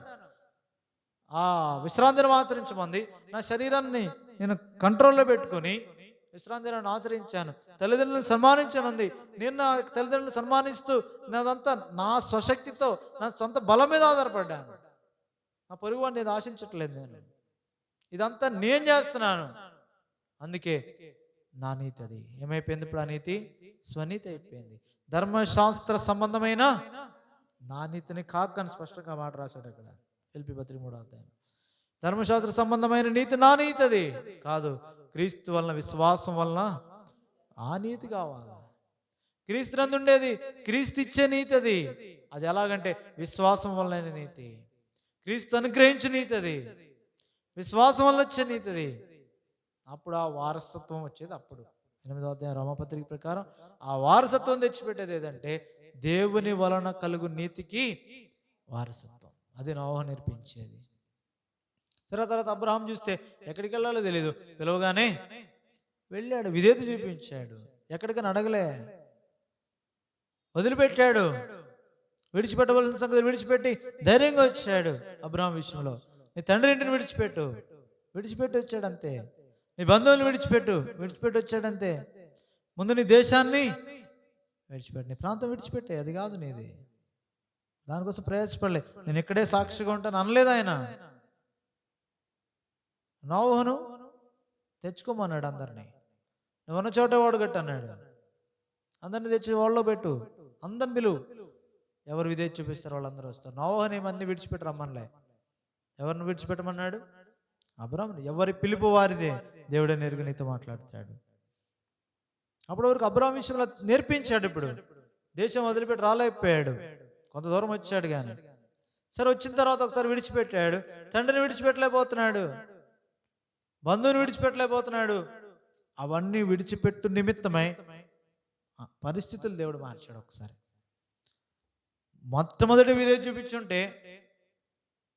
ఆ విశ్రాంతి దినం ఆచరించమంది. నా శరీరాన్ని నేను కంట్రోల్లో పెట్టుకొని విశ్రాంతి దినాన్ని ఆచరించాను. తల్లిదండ్రులను సన్మానించానుంది. నేను నా తల్లిదండ్రులను సన్మానిస్తూ నాదంతా నా స్వశక్తితో నా సొంత బలం మీద ఆధారపడ్డాను. నా పొరుగు వాడిని నేను ఆశించట్లేదు. నేను ఇదంతా నేను చేస్తున్నాను. అందుకే నా నీతి అది ఏమైపోయింది, ఇప్పుడు ఆ నీతి స్వనీతి అయిపోయింది. ధర్మశాస్త్ర సంబంధమైన నా నీతిని కాకని స్పష్టంగా మాట రాశాడు అక్కడ ఫిలిప్పీ పత్రిక 3వ అధ్యాయం. ధర్మశాస్త్ర సంబంధమైన నీతి నా నీతి అది కాదు, క్రీస్తు వలన విశ్వాసం వలన ఆ నీతి కావాలి. క్రీస్తు నందు ఉండేది క్రీస్తు ఇచ్చే నీతి అది. అది ఎలాగంటే విశ్వాసం వలన నీతి, క్రీస్తు అనుగ్రహించే నీతి అది, విశ్వాసం వల్ల వచ్చే నీతి అది. అప్పుడు ఆ వారసత్వం వచ్చేది. అప్పుడు 8వ అధ్యాయం రోమపత్రిక ప్రకారం ఆ వారసత్వం తెచ్చిపెట్టేది ఏదంటే దేవుని వలన కలుగు నీతికి వారసత్వం. అది నోవహు నేర్పించేది. తర్వాత అబ్రహాం చూస్తే ఎక్కడికి వెళ్ళాలో తెలియదు, పిలవగానే వెళ్ళాడు, విధేయత చూపించాడు, ఎక్కడికైనా అడగలే, వదిలిపెట్టాడు. విడిచిపెట్టవలసిన సంగతి విడిచిపెట్టి ధైర్యంగా వచ్చాడు. అబ్రహాం విషయంలో నీ తండ్రి ఇంటిని విడిచిపెట్టి వచ్చాడు అంతే. నీ బంధువులను విడిచిపెట్టి వచ్చాడంతే. ముందు నీ దేశాన్ని విడిచిపెట్టి, నీ ప్రాంతం విడిచిపెట్టే, అది కాదు నీది. దానికోసం ప్రయాసపడలే. నేను ఇక్కడే సాక్షిగా ఉంటాను అనలేదు ఆయన. నోవహును తెచ్చుకోమన్నాడు అందరినీ. నువ్వు ఉన్న చోట వాడు కట్టు అన్నాడు. అందరిని తెచ్చి వాళ్ళలో పెట్టు, అందరిని పిలువు, ఎవరు విధేయత చూపిస్తారు వాళ్ళందరూ వస్తారు. నోవహుని మంది విడిచిపెట్టి రమ్మనిలే. ఎవరిని విడిచిపెట్టమన్నాడు? అబ్రాహాముని. ఎవరి పిలుపు వారిదే, దేవుడే నేరుగా నీతో మాట్లాడతాడు. అప్పటి వరకు అబ్రాహాం విషయంలో నేర్పించాడు. ఇప్పుడు దేశం వదిలిపెట్టి రాలేకపోయాడు, కొంత దూరం వచ్చాడు కానీ. సరే వచ్చిన తర్వాత ఒకసారి విడిచిపెట్టాడు. తండ్రిని విడిచిపెట్టలేకపోతున్నాడు, బంధువుని విడిచిపెట్టలేకపోతున్నాడు. అవన్నీ విడిచిపెట్టు నిమిత్తమై పరిస్థితులు దేవుడు మార్చాడు. ఒకసారి మొట్టమొదటి విధేయత చూపించుంటే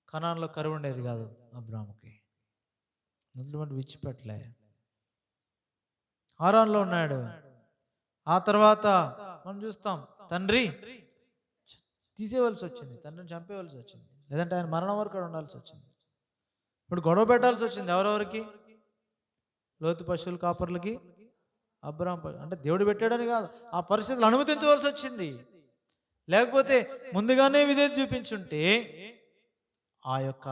కనాన్లో కరువు ఉండేది కాదు అబ్రాహాముకి. మొదటి విడిచిపెట్టలే. హారాన్లో ఉన్నాడు. ఆ తర్వాత మనం చూస్తాం తండ్రి తీసేవలసి వచ్చింది, తండ్రిని చంపేవలసి వచ్చింది, లేదంటే ఆయన మరణం వరకు ఉండాల్సి వచ్చింది. ఇప్పుడు గొడవ పెట్టాల్సి వచ్చింది. ఎవరెవరికి? లోతు పశువుల కాపర్లకి, అబ్రాహాం. అంటే దేవుడు పెట్టాడని కాదు, ఆ పరిస్థితులు అనుమతించవలసి వచ్చింది. లేకపోతే ముందుగానే విధేయత చూపించుంటే ఆ యొక్క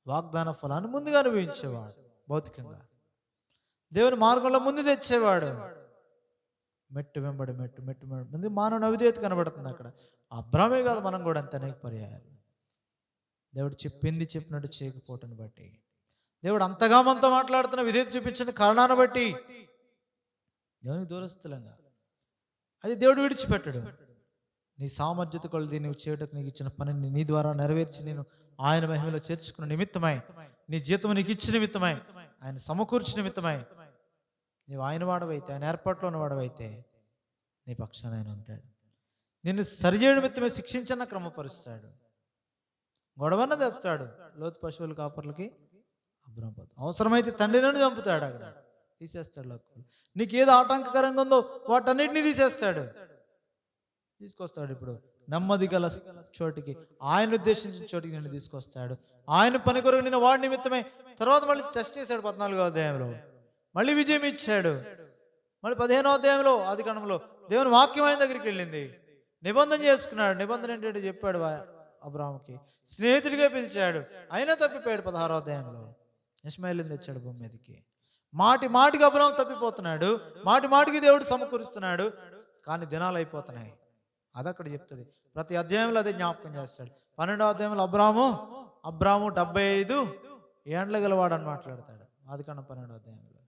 వాగ్దాన ఫలాన్ని ముందుగా అనుభవించేవాడు. భౌతికంగా దేవుని మార్గంలో ముందు తెచ్చేవాడు. మెట్టు వెంబడి ముందు మానవుని అవిధేయత కనబడుతుంది అక్కడ. అబ్రాహామే కాదు, మనం కూడా అంత అనేక పర్యాయాలు దేవుడు చెప్పినట్టు చేయకపోవటాన్ని బట్టి, దేవుడు అంతగా మనతో మాట్లాడుతున్న విధేయత చూపించిన కారణాన్ని బట్టి దేవునికి దూరస్తులంగా అది దేవుడు విడిచిపెట్టడు. నీ సామర్థ్యత కొలది నువ్వు చేయటకు నీకు ఇచ్చిన పనిని నీ ద్వారా నెరవేర్చి నేను ఆయన మహిమలో చేర్చుకున్న నిమిత్తమై, నీ జీతం నీకు ఇచ్చిన నిమిత్తమై, ఆయన సమకూర్చిన నిమిత్తమై నీవు ఆయన వాడవైతే, ఆయన ఏర్పాట్లో ఉన్నవాడవైతే నీ పక్షాన ఆయన ఉంటాడు. నిన్ను సరిచేయడం నిమిత్తమే శిక్షించన్న క్రమపరుస్తాడు, గొడవన్న తెస్తాడు. లోతు పశువుల కాపర్లకి అబ్రాహాం అవసరమైతే తండ్రిని చంపుతాడు, అక్కడ తీసేస్తాడు. లోకం నీకు ఏది ఆటంకకరంగా ఉందో వాటన్నిటినీ తీసుకొస్తాడు. ఇప్పుడు నెమ్మది గల చోటికి, ఆయన ఉద్దేశించిన చోటికి నిన్ను తీసుకొస్తాడు. ఆయన పని కొరకు నిన్ను వాడి నిమిత్తమే. తర్వాత మళ్ళీ టెస్ట్ చేశాడు 14వ అధ్యాయంలో, మళ్ళీ విజయం ఇచ్చాడు. మళ్ళీ 15వ అధ్యాయంలో ఆదికాండంలో దేవుని వాక్యం ఆయన దగ్గరికి వెళ్ళింది, నిబంధన చేసుకున్నాడు. నిబంధన ఏంటంటే చెప్పాడు అబ్రాహాముకి, స్నేహితుడిగా పిలిచాడు. అయినా తప్పిపోయాడు. 16వ అధ్యాయంలో ఇష్మాయేలుని తెచ్చాడు భూమి మీదకి. మాటి మాటికి అబ్రాహాము తప్పిపోతున్నాడు, మాటి మాటికి దేవుడు సమకూరుస్తున్నాడు, కానీ దినాలు అయిపోతున్నాయి. అదక్కడ చెప్తుంది. ప్రతి అధ్యాయంలో అదే జ్ఞాపకం చేస్తాడు. 12వ అధ్యాయంలో అబ్రాము 75 ఏండ్ల గలవాడు అని మాట్లాడతాడు. ఆదికాండం 12వ అధ్యాయంలో.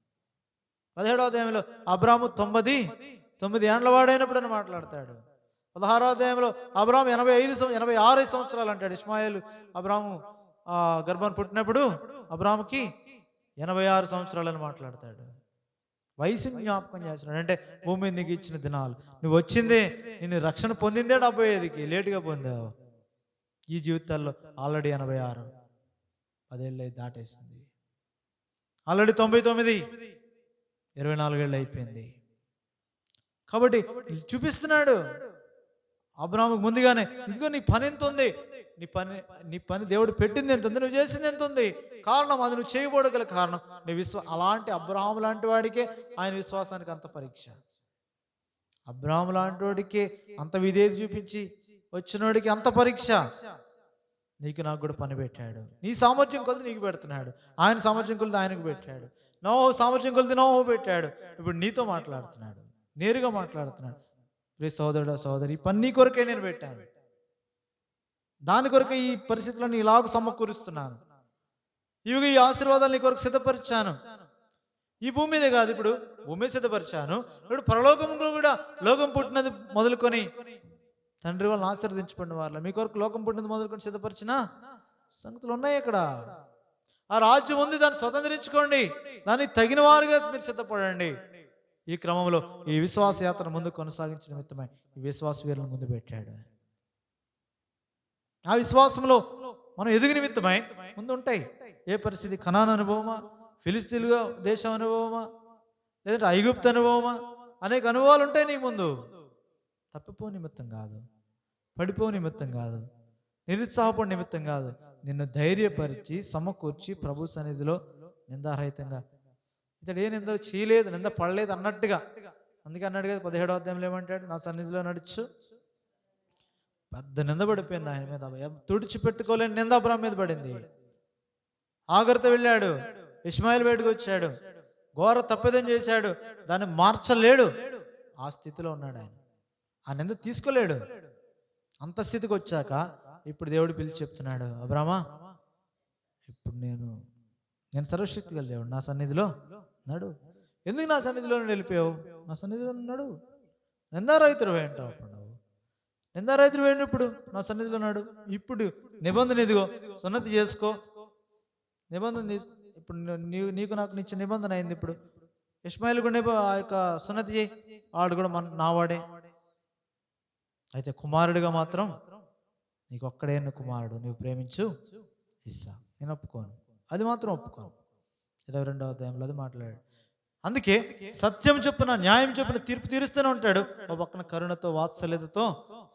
17వ అధ్యాయంలో అబ్రాము 99 ఏండ్ల వాడైనప్పుడు అని మాట్లాడతాడు. 16వ అధ్యాయంలో అబ్రాము 86 సంవత్సరాలు అంటాడు. ఇష్మాయేలు అబ్రాము గర్భాన్ని పుట్టినప్పుడు అబ్రాముకి 86 సంవత్సరాలని మాట్లాడతాడు. వయసుని జ్ఞాపకం చేస్తున్నాడు. అంటే భూమి మీద నీకు ఇచ్చిన దినాలు, నువ్వు వచ్చిందే, నేను రక్షణ పొందిందే 75కి, లేటుగా పొందావు. ఈ జీవితాల్లో ఆల్రెడీ 86 10 ఏళ్ళు దాటేసింది. ఆల్రెడీ 99 24 ఏళ్ళు అయిపోయింది. కాబట్టి చూపిస్తున్నాడు అబ్రాహాముకు ముందుగానే, ఇదిగో నీ పని ఎంత ఉంది, నీ పని దేవుడు పెట్టింది ఎంత ఉంది, నువ్వు చేసింది ఎంత ఉంది. కారణం అది నువ్వు చేయబోడగల కారణం నీ అలాంటి అబ్రాహాము లాంటి వాడికే ఆయన విశ్వాసానికి అంత పరీక్ష. అబ్రాహాము లాంటి వాడికి అంత విధేయత చూపించి వచ్చినోడికి అంత పరీక్ష. నీకు నాకు కూడా పని పెట్టాడు. నీ సామర్థ్యం కొలిది నీకు పెడుతున్నాడు, ఆయన సామర్థ్యం కొలిది ఆయనకు పెట్టాడు, నోహు సామర్థ్యం కొలిది నోహు పెట్టాడు. ఇప్పుడు నీతో మాట్లాడుతున్నాడు, నేరుగా మాట్లాడుతున్నాడు. ప్రియ సోదరుడు సోదరి, ఈ పని నీ కొరకే నేను పెట్టాను, దాని కొరకే ఈ పరిస్థితులను ఇలాగ సమకూరుస్తున్నాను, ఇవి ఈ ఆశీర్వాదాలు నీ కొరకు సిద్ధపరిచాను. ఈ భూమి మీదే కాదు, ఇప్పుడు భూమి సిద్ధపరిచాను, ఇప్పుడు పరలోకంలో కూడా లోకం పుట్టినది మొదలుకొని తండ్రి వాళ్ళని ఆశీర్వదించబడిన వారు మీ కొరకు లోకం పుట్టినది మొదలుకొని సిద్ధపరిచిన సంగతులు ఉన్నాయి అక్కడ. ఆ రాజ్యం ఉంది, దాన్ని స్వతంత్రించుకోండి, దానికి తగిన వారుగా మీరు సిద్ధపడండి. ఈ క్రమంలో ఈ విశ్వాస యాత్ర ముందు కొనసాగించిన నిమిత్తమై ఈ విశ్వాస వీరులను ముందు పెట్టాడు. ఆ విశ్వాసంలో మనం ఎదుగు నిమిత్తమై ముందు ఉంటాయి. ఏ పరిస్థితి, కనాన్ అనుభవమా, ఫిలిస్తీన్లుగా దేశం అనుభవమా, లేదంటే ఐగుప్తు అనుభవమా, అనేక అనుభవాలు ఉంటాయి నీ ముందు. తప్పిపో నిమిత్తం కాదు, పడిపో నిమిత్తం కాదు, నిరుత్సాహపడి నిమిత్తం కాదు, నిన్ను ధైర్యపరిచి సమకూర్చి ప్రభు సన్నిధిలో నిందారహితంగా, ఇతడు ఏ నింద చేయలేదు, నింద పడలేదు అన్నట్టుగా. అందుకే అన్నాడు కదా 17వ అధ్యాయంలో ఏమంటాడు, నా సన్నిధిలో నడుచు. పెద్ద నింద పడిపోయింది ఆయన మీద, తుడిచిపెట్టుకోలేని నింద అబ్రాహాము మీద పడింది. ఆగర్తో వెళ్ళాడు, ఇష్మాయిల్ బయటకు వచ్చాడు, ఘోర తప్పిదం చేశాడు, దాన్ని మార్చలేడు. ఆ స్థితిలో ఉన్నాడు ఆయన, ఆ నింద తీసుకోలేడు. అంత స్థితికి వచ్చాక ఇప్పుడు దేవుడు పిలిచి చెప్తున్నాడు, అబ్రామా ఇప్పుడు నేను సర్వశక్తి గల దేవుడు, నా సన్నిధిలో నడు. ఎందుకు నా సన్నిధిలో వెళ్ళిపోయావు? నా సన్నిధిలో నడు. నిందారహితుడు ఏంటావు అప్పుడు నువ్వు? నిందారహితుడు వేడినప్పుడు నా సన్నిధిలో నాడు. ఇప్పుడు నిబంధన ఇదిగో, సున్నతి చేసుకో, నిబంధన ఇప్పుడు నీకు నాకు నిత్య నిబంధన అయింది. ఇప్పుడు ఇష్మాయిల్ కూడా ఆ యొక్క సున్నతి చేయి, వాడు కూడా నావాడే. అయితే కుమారుడిగా మాత్రం నీకు ఒక్కడే కుమారుడు, నువ్వు ప్రేమించు ఇస్సాకు. నేను ఒప్పుకోను, అది మాత్రం ఒప్పుకోను. 22వ అధ్యాయంలో అది మాట్లాడాడు. అందుకే సత్యం చొప్పున న్యాయం చొప్పున తీర్పు తీరుస్తూనే ఉంటాడు, ఒక పక్కన కరుణతో వాత్సల్యతతో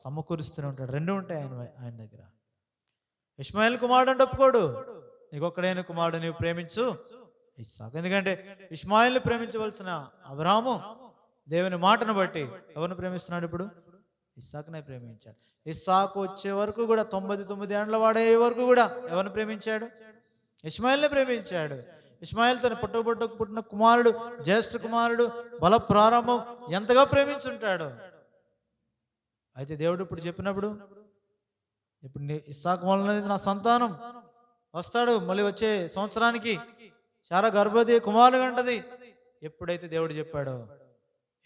సమకూరుస్తూనే ఉంటాడు. రెండు ఉంటాయి ఆయన దగ్గర. ఇష్మాయిల్ కుమారుడు అంటే ఒప్పుకోడు, నీకు ఒక్కడైన కుమారుడు నీవు ప్రేమించు ఇస్సాకు. ఎందుకంటే ఇష్మాయిల్ని ప్రేమించవలసిన అబ్రాహాము దేవుని మాటను బట్టి ఎవరిని ప్రేమిస్తున్నాడు? ఇప్పుడు ఇస్సాకునే ప్రేమించాడు. ఇస్సాకు వచ్చే వరకు కూడా 99 ఏండ్ల వాడే వరకు కూడా ఎవరిని ప్రేమించాడు? ఇష్మాయిల్ని ప్రేమించాడు. ఇష్మాయిల్ తన పుట్టిన కుమారుడు, జ్యేష్ఠ కుమారుడు, బల ప్రారంభం ఎంతగా ప్రేమించుంటాడు. అయితే దేవుడు ఇప్పుడు చెప్పినప్పుడు, ఇప్పుడు ఇస్సాకు వలన నా సంతానం వస్తాడు, మళ్ళీ వచ్చే సంవత్సరానికి చాలా గర్భవతి కుమారుడు అంటది. ఎప్పుడైతే దేవుడు చెప్పాడో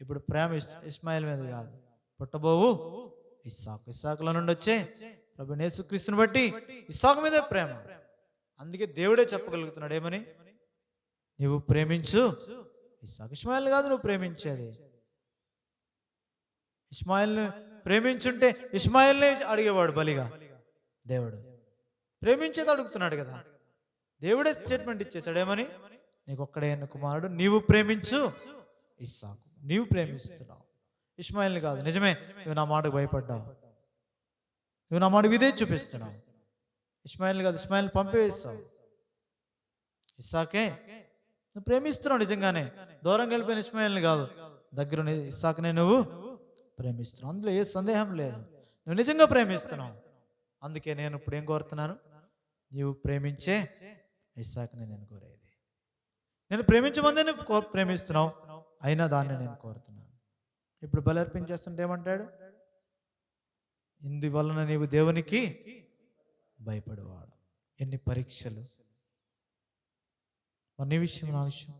ఇప్పుడు ప్రేమ ఇష్మాయిల్ మీద కాదు, పుట్టబోవు ఇస్సాకులో నుండి వచ్చే ప్రభు యేసుక్రీస్తుని బట్టి ఇస్సాకు మీదే ప్రేమ. అందుకే దేవుడే చెప్పగలుగుతున్నాడు ఏమని, నువ్వు ప్రేమించు ఇస్సాకు. ఇష్మాయిల్ కాదు నువ్వు ప్రేమించేది. ఇష్మాయిల్ని ప్రేమించుంటే ఇష్మాయిల్ని అడిగేవాడు బలిగా. దేవుడు ప్రేమించేది అడుగుతున్నాడు కదా. దేవుడే స్టేట్మెంట్ ఇచ్చేసాడు ఏమని, నీకు ఒక్కడే కుమారుడు, నీవు ప్రేమించు ఇస్సాకు. నీవు ప్రేమిస్తున్నావు, ఇష్మాయిల్ని కాదు. నిజమే, నువ్వు నా మాటకు భయపడ్డావు, నువ్వు నా మాట విధేయత చూపిస్తున్నావు. ఇష్మాయిల్ని కాదు, ఇష్మాయిల్ని పంపివేస్తావు. ఇస్సాకే నువ్వు ప్రేమిస్తున్నావు. నిజంగానే దూరంగా వెళ్ళిపోయిన ఇష్మాయిల్ని కాదు, దగ్గర ఇస్సాకునే నువ్వు ప్రేమిస్తున్నావు. అందులో ఏ సందేహం లేదు, నువ్వు నిజంగా ప్రేమిస్తున్నావు. అందుకే నేను ఇప్పుడు ఏం కోరుతున్నాను, నీవు ప్రేమించే ఇస్సాకునే నేను కోరేది. నేను ప్రేమించమందే నువ్వు ప్రేమిస్తున్నావు, అయినా దాన్ని నేను కోరుతున్నాను. ఇప్పుడు బలి అర్పించేస్తుంటే ఏమంటాడు? ఇందువలన నీవు దేవునికి భయపడేవాడు. ఎన్ని పరీక్షలు! మరి నీ విషయం, నా విషయం,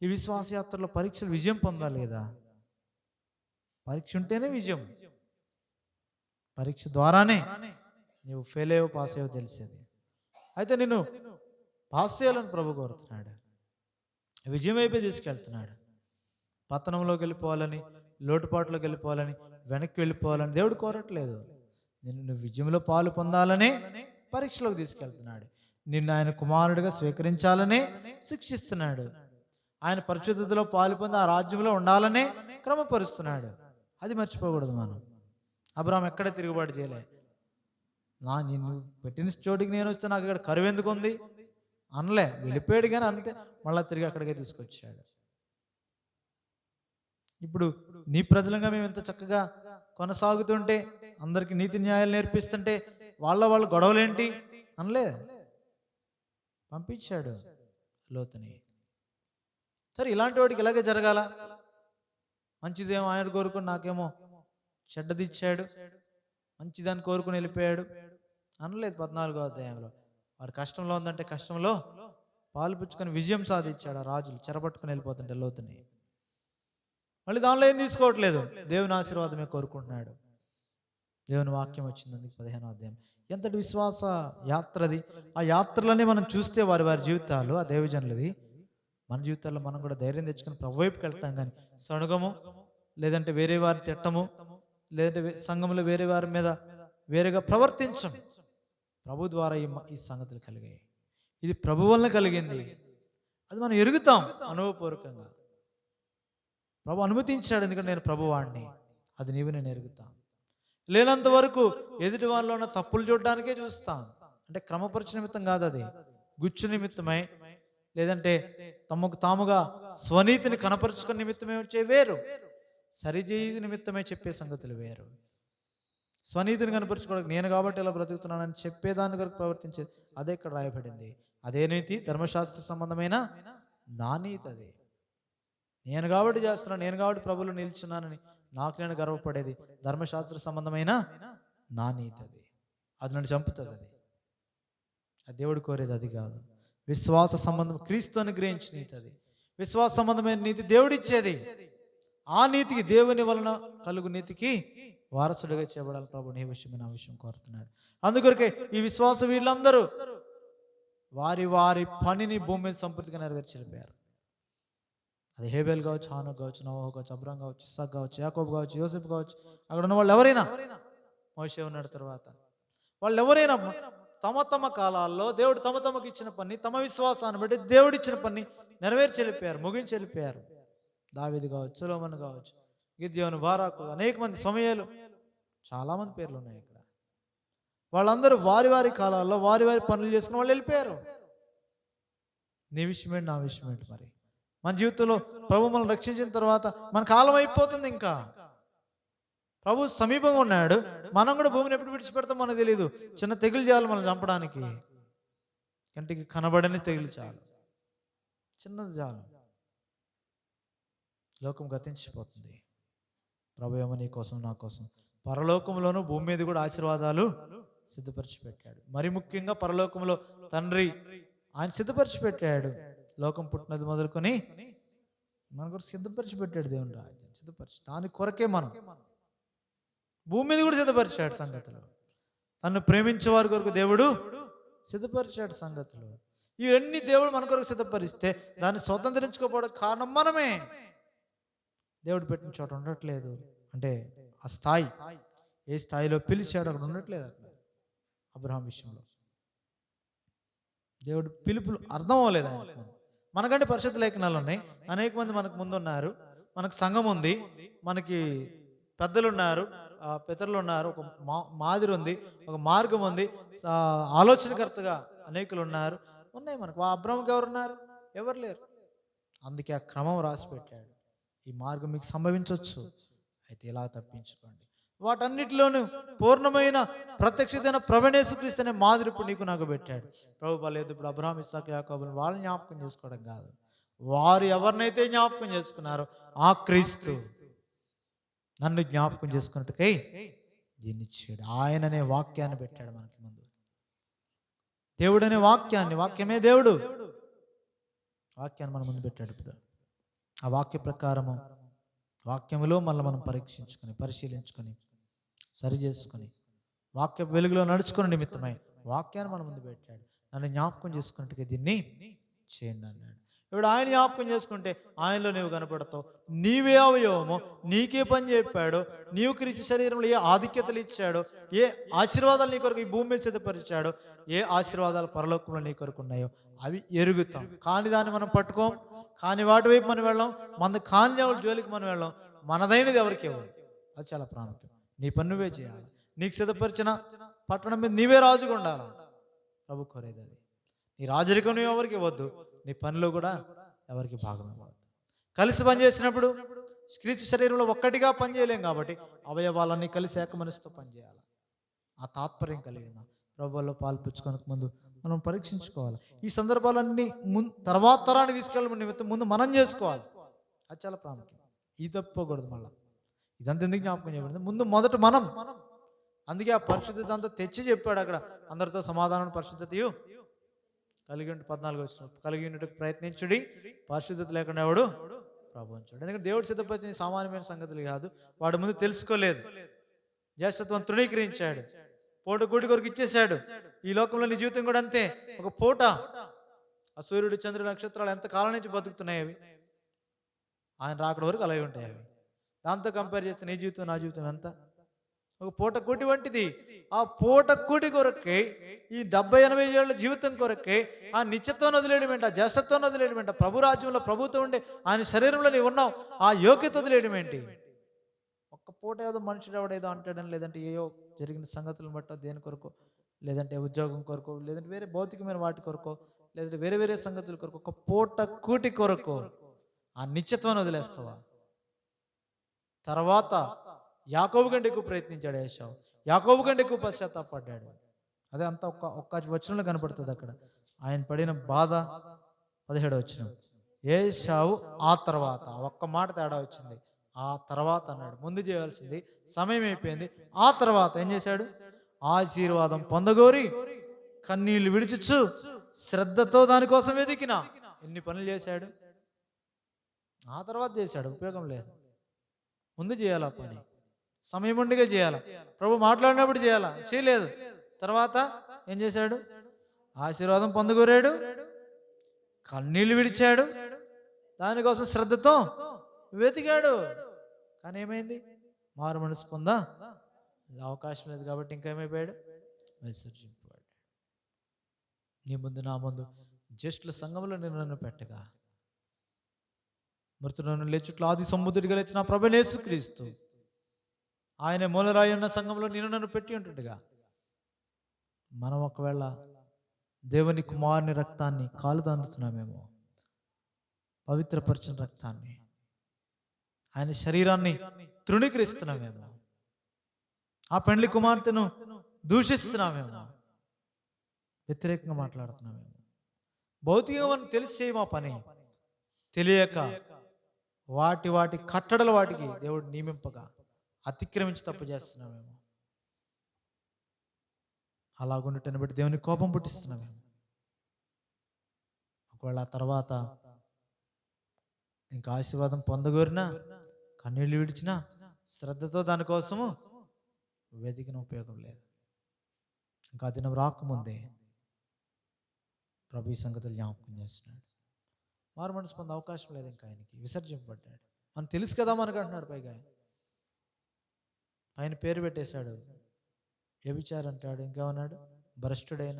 ఈ విశ్వాస యాత్రలో పరీక్షలు విజయం పొందాలి కదా. పరీక్ష ఉంటేనే విజయం. పరీక్ష ద్వారానే నీవు ఫెయిల్ అయ్యో పాస్ అయ్యో తెలిసేది. అయితే నిన్ను పాస్ చేయాలని ప్రభు కోరుతున్నాడు. విజయం వైపే తీసుకెళ్తున్నాడు. పతనంలోకి వెళ్ళిపోవాలని, లోటుపాటులోకి వెళ్ళిపోవాలని, వెనక్కి వెళ్ళిపోవాలని దేవుడు కోరట్లేదు. నిన్ను విజయంలో పాలు పొందాలనే పరీక్షలోకి తీసుకెళ్తున్నాడు. నిన్ను ఆయన కుమారుడిగా స్వీకరించాలనే శిక్షిస్తున్నాడు. ఆయన పరిశుద్ధతలో పాలు పొంది ఆ రాజ్యంలో ఉండాలనే క్రమపరుస్తున్నాడు. అది మర్చిపోకూడదు మనం. అబ్రాహాం ఎక్కడ తిరుగుబాటు చేయలే. నిన్ను పెట్టిన చోటికి నేను వస్తే నాకు ఇక్కడ కరువు ఎందుకు ఉంది అనలే. వెళ్ళిపోయాడు కానీ అంతే, మళ్ళీ తిరిగి అక్కడికే తీసుకొచ్చాడు. ఇప్పుడు నీ ప్రజలంగా మేము ఎంత చక్కగా కొనసాగుతుంటే, అందరికి నీతి న్యాయాలు నేర్పిస్తుంటే వాళ్ళ గొడవలేంటి అనలే. పంపించాడు లోతుని. సరే, ఇలాంటి వాడికి ఇలాగే జరగాల, మంచిదేమో ఆయన కోరుకుని నాకేమో చెడ్డది ఇచ్చాడు, మంచిదాన్ని కోరుకుని వెళ్ళిపోయాడు అనలేదు. 14వ అధ్యాయంలో వాడు కష్టంలో ఉందంటే కష్టంలో పాలు పుచ్చుకొని విజయం సాధించాడు. ఆ రాజులు చెరపట్టుకుని వెళ్ళిపోతుంటే లోతుని మళ్ళీ దానిలో ఏం తీసుకోవట్లేదు, దేవుని ఆశీర్వాదమే కోరుకుంటున్నాడు. దేవుని వాక్యం వచ్చింది అందుకు 15వ అధ్యాయం. ఎంతటి విశ్వాస యాత్రది. ఆ యాత్రలన్నీ మనం చూస్తే వారి జీవితాలు, ఆ దేవజనులది, మన జీవితాల్లో మనం కూడా ధైర్యం తెచ్చుకొని ప్రభు వైపుకి వెళ్తాం. కానీ సణుగము, లేదంటే వేరే వారిని తిట్టము, లేదంటే సంఘంలో వేరే వారి మీద వేరేగా ప్రవర్తించం. ప్రభు ద్వారా ఈ సంగతులు కలిగాయి. ఇది ప్రభు వలన కలిగింది. అది మనం ఎరుగుతాం అనుభవపూర్వకంగా. ప్రభు అనుమతించాడు, ఎందుకంటే నేను ప్రభువాణ్ణి, అది నీవు నేను ఎరుగుతాం. లేనంత వరకు ఎదుటి వాళ్ళలో ఉన్న తప్పులు చూడడానికే చూస్తాం. అంటే క్రమపరచు నిమిత్తం కాదు, అది గుచ్చు నిమిత్తమై, లేదంటే తమకు తాముగా స్వనీతిని కనపరుచుకునే నిమిత్తమే వచ్చే వేరు, సరిచేయి నిమిత్తమే చెప్పే సంగతులు వేరు. స్వనీతిని కనపరుచుకోవడానికి నేను కాబట్టి ఇలా బ్రతుకుతున్నానని చెప్పేదాని కొరకు ప్రవర్తించేది అదే ఇక్కడ రాయబడింది. అదే నీతి, ధర్మశాస్త్ర సంబంధమైన నా నీతి. అది నేను కాబట్టి చేస్తున్నాను, నేను కాబట్టి ప్రభువులో నిల్చున్నానని నాకు నేను గర్వపడేది ధర్మశాస్త్ర సంబంధమైన నా నీతి. అది నన్ను చంపుతుంది. అది దేవుడు కోరేది అది కాదు. విశ్వాస సంబంధం క్రీస్తు అనుగ్రహించి నీతి. అది విశ్వాస సంబంధమైన నీతి దేవుడిచ్చేది. ఆ నీతికి, దేవుని వలన కలుగు నీతికి వారసుడిగా చేయబడాలి. ప్రభు నీ విషయం నా విషయం కోరుతున్నాడు. అందుకొరకే ఈ విశ్వాస వీళ్ళందరూ వారి వారి పనిని భూమి మీద సంపూర్తిగా నెరవేర్చి వెళ్ళిపోయారు. అది హేబేల్ కావచ్చు, హానోకు కావచ్చు, నోవహు కావచ్చు, అబ్రాహాం కావచ్చు, ఇస్సాకు కావచ్చు, యాకోబు కావచ్చు, యోసేపు కావచ్చు, అక్కడ ఉన్న వాళ్ళు ఎవరైనా, మోషే ఉన్నాడు తర్వాత, వాళ్ళు ఎవరైనా తమ తమ కాలాల్లో దేవుడు తమకు ఇచ్చిన పని, తమ విశ్వాసాన్ని బట్టి దేవుడు ఇచ్చిన పని నెరవేర్చి వెళ్ళిపోయారు, ముగించి వెళ్ళిపోయారు. దావీదు కావచ్చు, సొలొమోను కావచ్చు, గిద్యోను, బారాకు, అనేక మంది, సమూయేలు, చాలా మంది పేర్లు ఉన్నాయి ఇక్కడ. వాళ్ళందరూ వారి వారి కాలాల్లో వారి వారి పనులు చేసుకుని వాళ్ళు వెళ్ళిపోయారు. నీ విషయం ఏంటి, నా విషయం ఏంటి? మరి మన జీవితంలో ప్రభు మనల్ని రక్షించిన తర్వాత మన కాలం అయిపోతుంది. ఇంకా ప్రభు సమీపంగా ఉన్నాడు. మనం కూడా భూమిని ఎప్పుడు విడిచిపెడతాం మనకు తెలియదు. చిన్న తెగులు చాలు మనం చంపడానికి. కంటికి కనబడని తెగులు చాలు, చిన్నది చాలు. లోకం గతించిపోతుంది. ప్రభు ఏమో నీ కోసం నా కోసం పరలోకంలోనూ భూమి మీద కూడా ఆశీర్వాదాలు సిద్ధపరిచి పెట్టాడు. మరి ముఖ్యంగా పరలోకంలో తండ్రి ఆయన సిద్ధపరిచి పెట్టాడు. లోకం పుట్టినది మొదలుకొని మన కొరకు సిద్ధపరిచి పెట్టాడు. దేవుని రాజ్యం సిద్ధపరిచి, దాని కొరకే మనం భూమి మీద కూడా సిద్ధపరిచాడు సంగతులు. తను ప్రేమించే వారి కొరకు దేవుడు సిద్ధపరిచాడు సంగతులు. ఇవన్నీ దేవుడు మన కొరకు సిద్ధపరిస్తే దాన్ని స్వతంత్రించుకోకపోవడం కారణం మనమే. దేవుడు పెట్టిన చోట ఉండట్లేదు. అంటే ఆ స్థాయి, ఏ స్థాయిలో పిలిచాడు అక్కడ ఉండట్లేదు. అక్కడ అబ్రహాం విషయంలో దేవుడు పిలుపులు అర్థం అవ్వలేదు ఆయనకు. మనకంటే పరిశుద్ధ లేఖనాలు ఉన్నాయి, అనేక మంది మనకు ముందు ఉన్నారు, మనకు సంఘం ఉంది, మనకి పెద్దలు ఉన్నారు, పితరులు ఉన్నారు, ఒక మాదిరి ఉంది, ఒక మార్గం ఉంది, ఆలోచనకర్తగా అనేకులు ఉన్నారు, ఉన్నాయి మనకు. అబ్రహాంకి ఎవరున్నారు? ఎవరు లేరు. అందుకే ఆ క్రమం రాసి పెట్టాడు. ఈ మార్గం మీకు సంభవించవచ్చు, అయితే ఇలా తప్పించుకోండి. వాటన్నిటిలోనూ పూర్ణమైన ప్రత్యక్షతైన ప్రభునేసుక్రీస్తు అనే మాదిరి ఇప్పుడు నీకు నాకు పెట్టాడు. ప్రభు లేదు ఇప్పుడు అబ్రహాం, ఇస్సాకు, యాకోబుని వాళ్ళని జ్ఞాపకం చేసుకోవడం కాదు, వారు ఎవరినైతే జ్ఞాపకం చేసుకున్నారో ఆ క్రీస్తు నన్ను జ్ఞాపకం చేసుకున్నట్టుకై దీన్ని ఇచ్చాడు. ఆయన అనే వాక్యాన్ని పెట్టాడు మనకి ముందు. దేవుడు అనే వాక్యాన్ని, వాక్యమే దేవుడు, వాక్యాన్ని మన ముందు పెట్టాడు. ఇప్పుడు ఆ వాక్య ప్రకారము వాక్యములో మళ్ళీ మనం పరీక్షించుకొని పరిశీలించుకొని సరి చేసుకొని వాక్య వెలుగులో నడుచుకున్న నిమిత్తమై వాక్యాన్ని మన ముందు పెట్టాడు. నన్ను జ్ఞాపకం చేసుకున్నట్టుగా దీన్ని చేయండి అన్నాడు. ఇప్పుడు ఆయన జ్ఞాపకం చేసుకుంటే ఆయనలో నీవు కనపడతావు. నీవే అవయవమో నీకే పని చెప్పాడు, నీవు క్రీస్తు శరీరంలో ఏ ఆధిక్యతలు ఇచ్చాడో, ఏ ఆశీర్వాదాలు నీ కొరకు ఈ భూమి మీద సిద్ధపరిచాడో, ఏ ఆశీర్వాదాలు పరలోకంలో నీ కొరకు ఉన్నాయో అవి ఎరుగుతాం. కానీ దాన్ని మనం పట్టుకోం, కానీ వాటి వైపు మనం వెళ్ళాం, మన కాని జోలికి మనం వెళ్ళాం. మనదైనది ఎవరికి ఇవ్వదు. అది చాలా ప్రాముఖ్యం. నీ పని నువ్వే చేయాలి. నీకు సిద్ధపరిచిన పట్టణం మీద నీవే రాజుగా ఉండాలి. ప్రభు కోరేది అది. నీ రాజరికం నువ్వు ఎవరికి ఇవ్వద్దు, నీ పనిలో కూడా ఎవరికి భాగం ఇవ్వద్దు. కలిసి పనిచేసినప్పుడు క్రీస్తు శరీరంలో ఒక్కటిగా పనిచేయలేం కాబట్టి అవయవాలన్నీ కలిసి ఏక మనసుతో పనిచేయాలి. ఆ తాత్పర్యం కలిగిందా? ప్రభువులో పాల్పుచ్చుకోనికి ముందు మనం పరీక్షించుకోవాలి. ఈ సందర్భాలన్నీ తర్వాత తరానికి తీసుకెళ్ళడం నిమిత్తం ముందు మనం చేసుకోవాలి. అది చాలా ప్రాముఖ్యం. ఇది తప్పుకోకూడదు. మళ్ళీ ఇదంతా ఎందుకు జ్ఞాపకం చేయబడింది? ముందు మొదట మనం. అందుకే ఆ పరిశుద్ధత అంతా తెచ్చి చెప్పాడు అక్కడ. అందరితో సమాధానం పరిశుద్ధతయు కలిగి 14 వచ్చిన కలిగి ఉన్నట్టుకు ప్రయత్నించుడి, పరిశుద్ధత లేకుండా ఎవడు ప్రభుత్వం. ఎందుకంటే దేవుడు సిద్ధపరిచిన సామాన్యమైన సంగతులు కాదు, వాడి ముందు తెలుసుకోలేదు. జ్యేష్ఠత్వం తృణీకరించాడు, పూట కూటి కొరకు ఇచ్చేశాడు. ఈ లోకంలో నీ జీవితం కూడా అంతే, ఒక పూట. ఆ సూర్యుడు, చంద్రుడు, నక్షత్రాలు ఎంత కాలం నుంచి బతుకుతున్నాయి అవి, ఆయన రాకడ వరకు అలాగే ఉంటాయి అవి. దాంతో కంపేర్ చేస్తే నీ జీవితం నా జీవితం ఎంత? ఒక పూట కూటి వంటిది. ఆ పూట కూటి కొరకే, ఈ 70-80 ఏళ్ళ జీవితం కొరకే ఆ నిత్యత్వం వదిలేయడం, ఆ జ్యేష్ఠత్వం వదిలేయడం, ప్రభు రాజ్యంలో ప్రభుత్వం ఉండే ఆయన శరీరంలో నీవు ఉన్నావు, ఆ యోగ్యత వదిలేయడం ఏంటి? ఒక్క పూట ఏదో మనుషుడు ఎవడేదో అంటాడని, లేదంటే ఏయో జరిగిన సంగతులను బట్టో దేని కొరకు, లేదంటే ఉద్యోగం కొరకు, లేదంటే వేరే భౌతికమైన వాటి కొరకు, లేదంటే వేరే వేరే సంగతుల కొరకు, ఒక పూట కూటి కొరకు ఆ నిత్యత్వాన్ని వదిలేస్తావా? తర్వాత యాకోబు కంటే ఎక్కువ ప్రయత్నించాడు ఏశావు, యాకోబు కంటే ఎక్కువ పశ్చాత్తాపడ్డాడు. అదే అంతా ఒక్క వచనంలో కనపడుతుంది అక్కడ ఆయన పడిన బాధ. 17వ వచనం, ఏశావు ఆ తర్వాత, ఒక్క మాట తేడా వచ్చింది. ఆ తర్వాత అన్నాడు. ముందు చేయాల్సింది సమయం అయిపోయింది. ఆ తర్వాత ఏం చేశాడు? ఆశీర్వాదం పొందగోరి కన్నీళ్లు విడిచుచ్చు శ్రద్ధతో దానికోసం వెతికినా. ఎన్ని పనులు చేశాడు? ఆ తర్వాత చేశాడు, ఉపయోగం లేదు. ముందు చేయాలి ఆ పని, సమయం ఉండిగా చేయాలి. ప్రభు మాట్లాడినప్పుడు చేయాలా? చేయలేదు. తర్వాత ఏం చేశాడు? ఆశీర్వాదం పొందగోరాడు, కన్నీళ్లు విడిచాడు, దానికోసం శ్రద్ధతో వెతికాడు. కానీ ఏమైంది? మారు మనసు పొందా అవకాశం లేదు కాబట్టి ఇంకేమైపోయాడు? విసర్జింపబడ్డాడు. నీ ముందు నా ముందు జ్యేష్ఠుల సంఘంలో నేను నన్ను పెట్టగా మృతులను లేచుట్ల ఆది సముద్రుడిగా లేచిన ప్రభువైన యేసుక్రీస్తు ఆయన మూలరాయి ఉన్న సంఘంలో నేను నన్ను పెట్టి ఉంటుండగా మనం ఒకవేళ దేవుని కుమారుని రక్తాన్ని కాలుదండుతున్నామేమో, పవిత్రపరిచిన రక్తాన్ని, ఆయన శరీరాన్ని తృణీకరిస్తున్నామేమో, ఆ పెండ్లి కుమార్తెను దూషిస్తున్నామేమో, వ్యతిరేకంగా మాట్లాడుతున్నామేమో. భౌతికంగా మనం తెలిసి చేయమా పని, తెలియక వాటి కట్టడలు వాటికి దేవుడు నియమింపగా అతిక్రమించి తప్పు చేస్తున్నామేమో. అలాగుండటని బట్టి దేవుని కోపం పుట్టిస్తున్నామేమో. ఒకవేళ ఆ తర్వాత ఇంకా ఆశీర్వాదం పొందగోరినా, కన్నీళ్ళు విడిచినా, శ్రద్ధతో దానికోసము వెతికిన ఉపయోగం లేదు. ఇంకా దినం రాకముందే ప్రభు ఈ సంగతులు జ్ఞాపకం చేస్తున్నాడు. మారు మనసు పొందే అవకాశం లేదు ఇంకా ఆయనకి, విసర్జింపబడ్డాడు. మనం తెలుసు కదా మనకు అంటున్నాడు. పైగా ఆయన పేరు పెట్టేశాడు, వ్యభిచారం అంటాడు, ఇంకేమన్నాడు? భ్రష్టుడైన.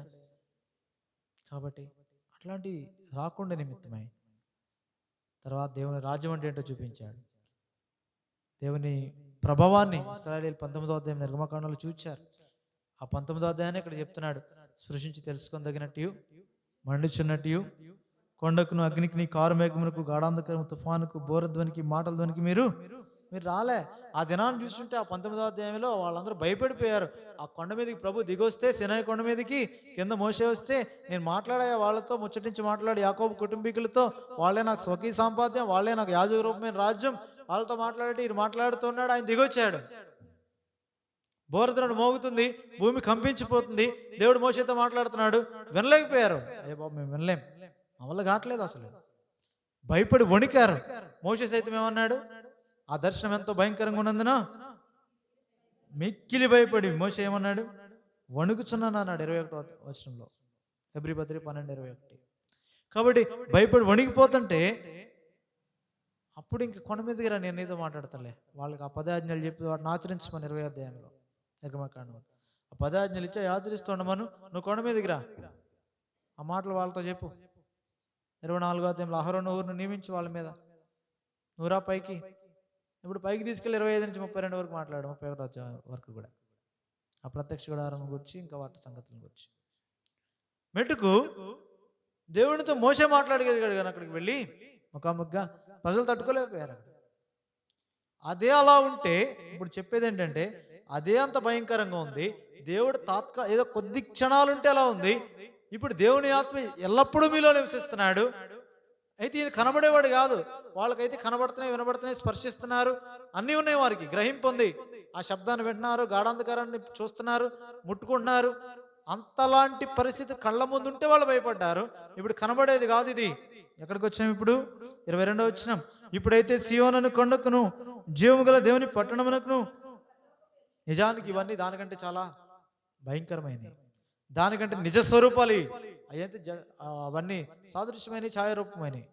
కాబట్టి అట్లాంటి రాకుండా నిమిత్తమై తర్వాత దేవుని రాజ్యం అంటే ఏంటో చూపించాడు. దేవుని ప్రభావాన్ని ఇశ్రాయేలీయులు 19వ అధ్యాయం నిర్గమకాండంలో చూచారు. ఆ 19వ అధ్యాయాన్ని ఇక్కడ చెప్తున్నాడు. స్పృశించి తెలుసుకొనదగినట్టు, మండుచున్నట్టు, కొండకును అగ్నికి, కారు మేఘమునకు, గాఢాంధకరము, తుఫానుకు, బోరధ్వనికి, మాటల ధ్వనికి మీరు మీరు రాలే. ఆ దినాన్ని చూస్తుంటే ఆ 19వ అధ్యాయంలో వాళ్ళందరూ భయపడిపోయారు. ఆ కొండ మీదకి ప్రభు దిగొస్తే, సినాయి కొండ మీదకి కింద మోషే వస్తే, నేను మాట్లాడా వాళ్ళతో ముచ్చటించి మాట్లాడి యాకోబు కుటుంబీకులతో, వాళ్ళే నాకు స్వకీయ సంపాద్యం, వాళ్ళే నాకు యాజక రూపమైన రాజ్యం, వాళ్ళతో మాట్లాడి ఈయన మాట్లాడుతున్నాడు. ఆయన దిగొచ్చాడు. బోరద్రోణి మోగుతుంది, భూమి కంపించిపోతుంది. దేవుడు మోషేతో మాట్లాడుతున్నాడు. వినలేకపోయారు. అయ్యో బాబు మేము వినలేం, మా వల్ల కావట్లేదు అసలు. భయపడి వణికారు. మోషే సైతం ఏమన్నాడు? ఆ దర్శనం ఎంతో భయంకరంగా ఉన్నందున మిక్కిలి భయపడి మోషే ఏమన్నాడు? వణుకుచున్నాను అన్నాడు 21వ వచనంలో. హెబ్రీ పత్రిక 12:21. కాబట్టి భయపడి వణికిపోతుంటే అప్పుడు ఇంక కొండ మీదకి రా, నేను నీతో మాట్లాడతాలే. వాళ్ళకి ఆ 10 ఆజ్ఞలు చెప్పి వాటిని ఆచరించమని 20వ అధ్యాయంలో నిర్గమకాండం ఆ 10 ఆజ్ఞలు ఇచ్చి ఆచరిస్తుండమను, నువ్వు కొండ మీదకి రా, ఆ మాటలు వాళ్ళతో చెప్పు. 24వ అధ్యాయంలో అహరోను ఊరిని నియమించి వాళ్ళ మీద నువ్వురా పైకి. ఇప్పుడు పైకి తీసుకెళ్ళి 25 నుంచి 32 వరకు మాట్లాడు, 31 వరకు కూడా ఆ ప్రత్యక్ష గుడారం గురించి ఇంకా వాటి సంగతుల గురించి. మెట్టుకు దేవునితో మోసే మాట్లాడగలిగాడు కానీ అక్కడికి వెళ్ళి ముఖాముఖిగా ప్రజలు తట్టుకోలేకపోయారు. అదే అలా ఉంటే ఇప్పుడు చెప్పేది ఏంటంటే, అదే అంత భయంకరంగా ఉంది. దేవుడు ఏదో కొద్ది క్షణాలుంటే అలా ఉంది. ఇప్పుడు దేవుని ఆత్మ ఎల్లప్పుడూ మీలో నివసిస్తున్నాడు. అయితే ఈయన కనబడేవాడు కాదు. వాళ్ళకైతే కనబడుతున్నాయి, వినబడుతున్నాయి, స్పర్శిస్తున్నారు, అన్నీ ఉన్నాయి. వారికి గ్రహింపు ఉంది. ఆ శబ్దాన్ని వింటున్నారు, గాఢాంధకారాన్ని చూస్తున్నారు, ముట్టుకుంటున్నారు. అంతలాంటి పరిస్థితి కళ్ళ ముందు ఉంటే వాళ్ళు భయపడ్డారు. ఇప్పుడు కనబడేది కాదు ఇది. ఎక్కడికి వచ్చాం ఇప్పుడు? 22వ వచనం. ఇప్పుడైతే సియోను కొండకును జీవము గల దేవుని పట్టణమునకును. నిజానికి ఇవన్నీ దానికంటే చాలా భయంకరమైనవి, దానికంటే నిజ స్వరూపాలు. అయితే అవన్నీ సాదృశ్యమైన ఛాయారూపమైనవి.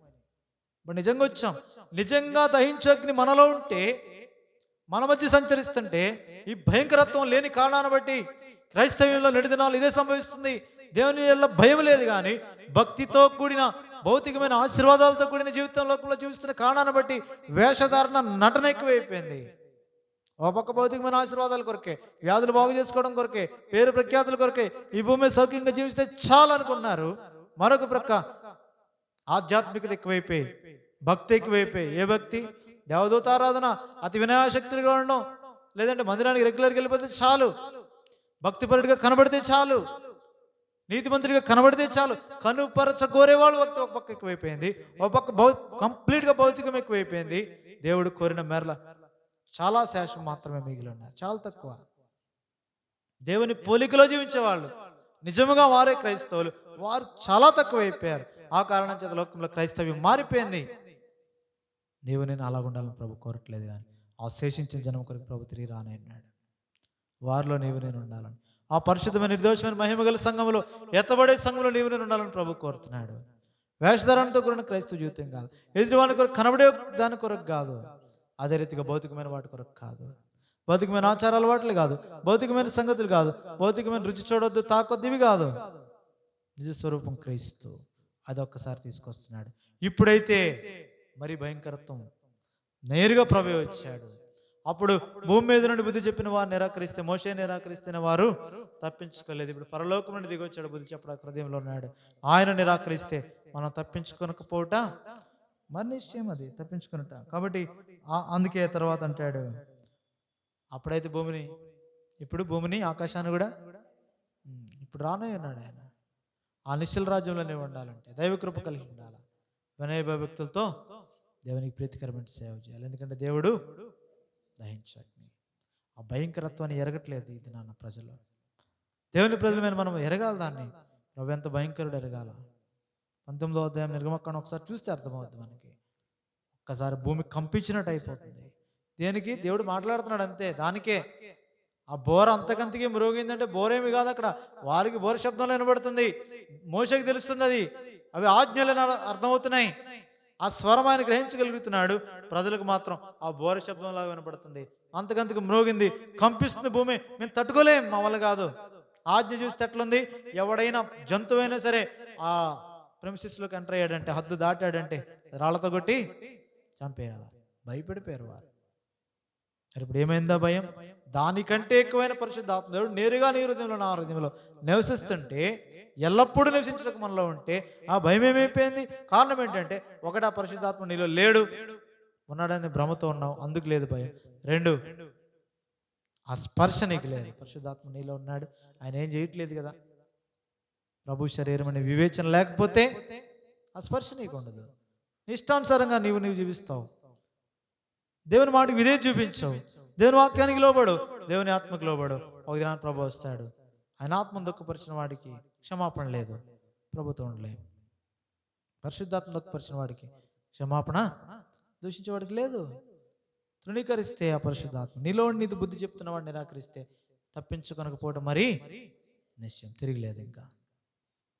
ఇప్పుడు నిజంగా వచ్చాం. నిజంగా దహించగ్ని మనలో ఉంటే, మన మధ్య సంచరిస్తుంటే, ఈ భయంకరత్వం లేని కారణాన్ని బట్టి క్రైస్తవ్యంలో నిడిదినాలు ఇదే సంభవిస్తుంది. దేవుని వల్ల భయం లేదు, కానీ భక్తితో కూడిన భౌతికమైన ఆశీర్వాదాలతో కూడిన జీవితం లోకంలో జీవిస్తున్న కారణాన్ని బట్టి వేషధారణ, నటన ఎక్కువైపోయింది. ఒక పక్క భౌతికమైన ఆశీర్వాదాల కొరకే, వ్యాధులు బాగు చేసుకోవడం కొరకే, పేరు ప్రఖ్యాతుల కొరకే, ఈ భూమి సౌఖ్యంగా జీవిస్తే చాలు అనుకున్నారు. మరొక ప్రక్క ఆధ్యాత్మికత ఎక్కువైపోయి, భక్తి ఎక్కువైపోయి. ఏ భక్తి? దేవదూతారాధన, అతి వినయాశక్తులుగా ఉండడం, లేదంటే మందిరానికి రెగ్యులర్గా వెళ్ళిపోతే చాలు, భక్తిపరుడిగా కనబడితే చాలు, నీతిమంతుడిగా కనబడితే చాలు. కనుపరచ కోరేవాళ్ళు భక్తి ఒక పక్క ఎక్కువైపోయింది, ఒక పక్క కంప్లీట్గా భౌతికం ఎక్కువైపోయింది. దేవుడు కోరిన మేరల చాలా శేషం మాత్రమే మిగిలి ఉన్నారు, చాలా తక్కువ. దేవుని పోలికలో జీవించేవాళ్ళు, నిజముగా వారే క్రైస్తవులు, వారు చాలా తక్కువైపోయారు. ఆ కారణం చేత లోకంలో క్రైస్తవ్యం మారిపోయింది. నీవు నేను అలాగుండాలని ప్రభు కోరట్లేదు, కానీ ఆ శేషించిన జనం కొరకు ప్రభు తిరిగి రానన్నాడు. వారిలో నీవు నేను ఉండాలని, ఆ పరిశుద్ధమైన నిర్దోషమైన మహిమగల సంఘంలో, ఎత్తబడే సంఘంలో నీవు నేను ఉండాలని ప్రభు కోరుతున్నాడు. వేషధారణతో కూడిన క్రైస్తవ జీవితం కాదు, ఎదుటివాని కొరకు కనబడే దాని కొరకు కాదు, అదే రీతిగా భౌతికమైన వాటి కొరకు కాదు, భౌతికమైన ఆచార అలవాట్లు కాదు, భౌతికమైన సంగతులు కాదు, భౌతికమైన రుచి చూడొద్దు, తాకొద్దు, ఇవి కాదు. నిజస్వరూపం క్రీస్తు, అది ఒక్కసారి తీసుకొస్తున్నాడు. ఇప్పుడైతే మరి భయంకరత్వం నేరుగా ప్రభు వచ్చాడు. అప్పుడు భూమి మీద నుండి బుద్ధి చెప్పిన వారు నిరాకరిస్తే, మోషే నిరాకరిస్తున్న వారు తప్పించుకోలేదు. ఇప్పుడు పరలోకం నుండి దిగి వచ్చాడు బుద్ధి చెప్పడం హృదయంలో ఉన్నాడు. ఆయన నిరాకరిస్తే మనం తప్పించుకొనకపోవట మరి నిశ్చయం, అది తప్పించుకున్నట. కాబట్టి అందుకే తర్వాత అంటాడు, అప్పుడైతే ఇప్పుడు భూమిని ఆకాశాన్ని కూడా ఇప్పుడు రానే ఉన్నాడు ఆయన. ఆ నిశ్చల రాజ్యంలోనే ఉండాలంటే దైవకృప కలిగి ఉండాలి, వినయ భక్తులతో దేవునికి ప్రీతికరమైన సేవ చేయాలి. ఎందుకంటే దేవుడు దహించగ్ని, ఆ భయంకరత్వాన్ని ఎరగట్లేదు ఇది నాన్న ప్రజలు. దేవుని ప్రజలమైన మనం ఎరగాలి దాన్ని. ప్రభు ఎంత భయంకరుడు ఎరగాల. 19వ అధ్యాయం నిర్గమకాండం ఒకసారి చూస్తే అర్థమవుతుంది మనకి. ఒక్కసారి భూమి కంపించినట్టు అయిపోతుంది. దేనికి? దేవుడు మాట్లాడుతున్నాడు అంతే. దానికే ఆ బోర అంతకంతకి మ్రోగిందంటే బోరేమి కాదు, అక్కడ వారికి బోర శబ్దంలో వినబడుతుంది. మోషకి తెలుస్తుంది అది, అవి ఆజ్ఞలను అర్థమవుతున్నాయి. ఆ స్వరం ఆయన గ్రహించగలుగుతున్నాడు. ప్రజలకు మాత్రం ఆ బోర శబ్దంలాగా వినపడుతుంది. అంతకంతకు మ్రోగింది, కంపిస్తుంది భూమి. మేము తట్టుకోలేం, మా వల్ల కాదు. ఆజ్ఞ చూస్తే ఎట్లుంది? ఎవడైనా జంతువైనా సరే ఆ ప్రెమిసిస్లోకి ఎంటర్ అయ్యాడంటే, హద్దు దాటాడంటే రాళ్లతో కొట్టి చంపేయాలి. భయపడిపోయారు వారు. మరి ఇప్పుడు ఏమైందా భయం? దానికంటే ఎక్కువైన పరిశుద్ధాత్మ దేవుడు నేరుగా నీ హృదయంలో, నా హృదయంలో నివసిస్తుంటే, ఎల్లప్పుడూ నివసించడానికి మనలో ఉంటే ఆ భయం ఏమైపోయింది? కారణం ఏంటంటే, ఒకటి, ఆ పరిశుద్ధాత్మ నీలో లేడు. ఉన్నాడని భ్రమతో ఉన్నావు, అందుకు లేదు భయం. 2, ఆ స్పర్శ నీకు లేదు. పరిశుద్ధాత్మ నీలో ఉన్నాడు, ఆయన ఏం చేయట్లేదు కదా. ప్రభు శరీరం అనే వివేచన లేకపోతే ఆ స్పర్శ నీకు ఉండదు. ఇష్టానుసారంగా నీవు జీవిస్తావు. దేవుని మాటకి విధేయత చూపించవు, దేవుని వాక్యానికి లోబడు, దేవుని ఆత్మకు లోబడు. ఒక దినాన్ని ప్రభు వస్తాడు, ఆయన ఆత్మను దుఃఖపరిచిన వాడికి క్షమాపణ లేదు, ప్రభుతో ఉండలేదు. పరిశుద్ధాత్మ దుఃఖపరిచిన వాడికి క్షమాపణ, దూషించేవాడికి లేదు. తృణీకరిస్తే ఆ పరిశుద్ధాత్మ నీలో నీది బుద్ధి చెప్తున్న వాడిని నిరాకరిస్తే తప్పించుకొనకపోవడం మరి నిశ్చయం, తిరిగిలేదు ఇంకా.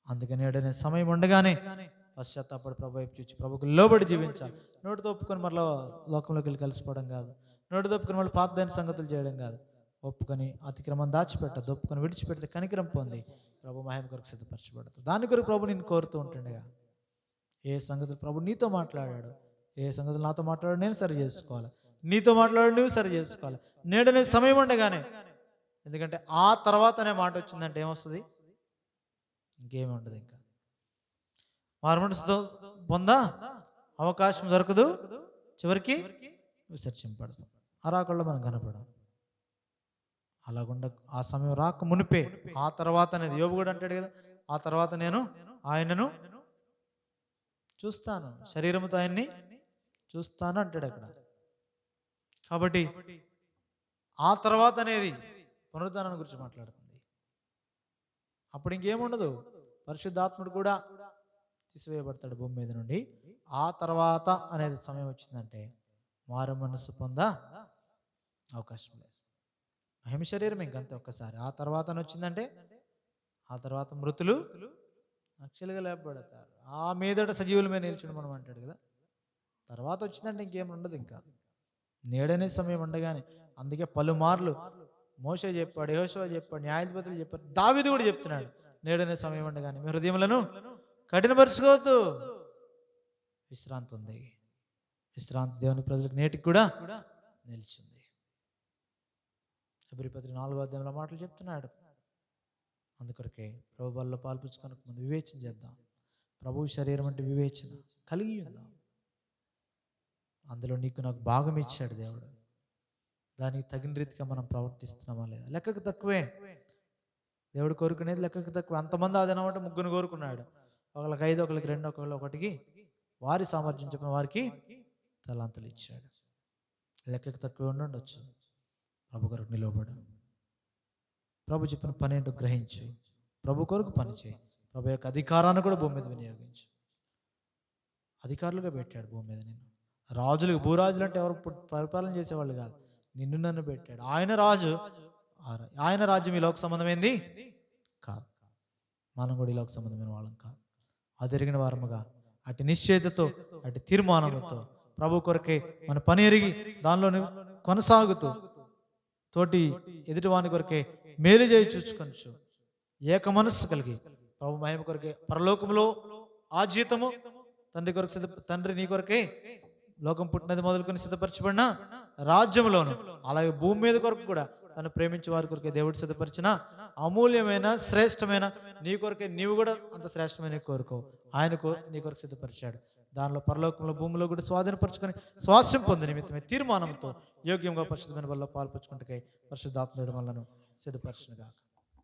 అందుకని ఏడనే సమయం ఉండగానే పశ్చాత్తాపడి ప్రభు వైపు చూచి ప్రభుకు లోబడి జీవించాలి. నోటితో ఒప్పుకొని మరలా లోకంలోకి వెళ్ళి కలిసిపోవడం కాదు, నోటితో ఒప్పుకొని మళ్ళీ పాతదైన సంగతులు చేయడం కాదు. ఒప్పుకొని అతిక్రమం దాచిపెట్టదు, ఒప్పుకొని విడిచిపెడితే కనికరం పొంది ప్రభు మహిమ కొరకు సిద్ధపరచబడతాడు. దాని కొరకు ప్రభు నేను కోరుతూ ఉంటుండగా ఏ సంగతులు ప్రభు నీతో మాట్లాడాడు, ఏ సంగతులు నాతో మాట్లాడాడు నేను సరి చేసుకోవాలి, నీతో మాట్లాడు నువ్వు సరి చేసుకోవాలి. నేడనే సమయం ఉండగానే, ఎందుకంటే ఆ తర్వాత అనే మాట వచ్చిందంటే ఏమొస్తుంది, ఇంకేమి ఉండదు. ఇంకా మారుమనసుతో పొందా అవకాశం దొరకదు, చివరికి విసర్జింపడదు, అరాకుల్లో మనం కనపడం. అలాగుండ ఆ సమయం రాక మునిపే ఆ తర్వాత అనేది యోబు కూడా అంటాడు కదా, ఆ తర్వాత నేను ఆయనను చూస్తాను, శరీరంతో ఆయన్ని చూస్తాను అంటాడు అక్కడ. కాబట్టి ఆ తర్వాత అనేది పునరుద్ధానం గురించి మాట్లాడుతుంది. అప్పుడు ఇంకేముండదు, పరిశుద్ధాత్ముడు కూడా తీసివేయబడతాడు భూమి మీద నుండి. ఆ తర్వాత అనేది సమయం వచ్చిందంటే మారు మనసు పొందా అవకాశం లేదు. మహిమ శరీరం ఇంకంతే ఒక్కసారి. ఆ తర్వాత వచ్చిందంటే ఆ తర్వాత మృతులు అక్షలుగా లేపబడతారు, ఆ మీదట సజీవుల మీద నిల్చుని మనం అంటాడు కదా. తర్వాత వచ్చిందంటే ఇంకేం ఉండదు. ఇంకా నేడనే సమయం ఉండగానే, అందుకే పలుమార్లు మోషే చెప్పాడు, యెహోషువ చెప్పాడు, న్యాయాధిపతులు చెప్పారు, దావీదు కూడా చెప్తున్నాడు, నేడనే సమయం ఉండగానే మీ హృదయములను కఠినపరుచుకోవద్దు, విశ్రాంతి ఉంది. విశ్రాంతి దేవుని ప్రజలకు నేటికి కూడా నిలిచింది. హెబ్రీ పత్రిక 4వ అధ్యాయంలో మాటలు చెప్తున్నాడు. అందుకొరకే ప్రభు బల్లో పాల్పుచ్చుకోనక ముందు వివేచన చేద్దాం. ప్రభు శరీరం అంటే వివేచన కలిగి ఉందాం. అందులో నీకు నాకు భాగం ఇచ్చాడు దేవుడు, దానికి తగిన రీతిగా మనం ప్రవర్తిస్తున్నామా లేదా. లెక్కకు తక్కువే దేవుడు కోరుకునేది, లెక్కకు తక్కువ. అంతమంది అదేనమాట ముగ్గురు కోరుకున్నాడు, ఒకళ్ళకి 5, ఒకళ్ళకి 2, ఒకళ్ళకి వారి సామర్థ్యం చెప్పిన వారికి తలాంతులు ఇచ్చాడు. లెక్కకు తక్కువ ఉండొచ్చు, ప్రభు కొరకు నిలవబడు, ప్రభు చెప్పిన పని ఏంటో గ్రహించు, ప్రభు కొరకు పని చేయి, ప్రభు యొక్క అధికారాన్ని కూడా భూమి మీద వినియోగించు. అధికారులుగా పెట్టాడు భూమి మీద నిన్ను, రాజులుగా. భూరాజులు అంటే ఎవరు పరిపాలన చేసేవాళ్ళు కాదు, నిన్ను నన్ను పెట్టాడు. ఆయన రాజు, ఆయన రాజ్యం ఈ లోక సంబంధమైంది కాదు, మనం కూడా ఈ లోక సంబంధమైన వాళ్ళం కాదు. అది ఎరిగిన వారముగా అటు నిశ్చయితతో అటు తీర్మానముతో ప్రభు కొరకే మన పని ఎరిగి దానిలో కొనసాగుతూ తోటి ఎదుటివాని కొరకే మేలు చేయి చూచుకొనచ్చు ఏక మనస్సు కలిగి ప్రభు మహిమ కొరకే పరలోకములో ఆ జీతము తండ్రి కొరకు తండ్రి నీ కొరకే లోకం పుట్టినది మొదలుకొని సిద్ధపరచబడిన రాజ్యంలోను, అలాగే భూమి మీద కొరకు కూడా తను ప్రేమించే వారి కొరకే దేవుడు సిద్ధపరిచిన అమూల్యమైన శ్రేష్టమైన నీ కొరకే నీవు కూడా అంత శ్రేష్టమైన కోరుకో. ఆయనకు నీ కొరకు సిద్ధపరిచాడు. దానిలో పరలోకంలో భూమిలో కూడా స్వాధీనపరచుకొని స్వాస్యం పొంది నిమిత్తమే తీర్మానంతో యోగ్యంగా పరిశుద్ధమైన వల్ల పాల్పంచుకుంటే పరిశుద్ధాత్మడు మనలను సిద్ధపరచునుగా.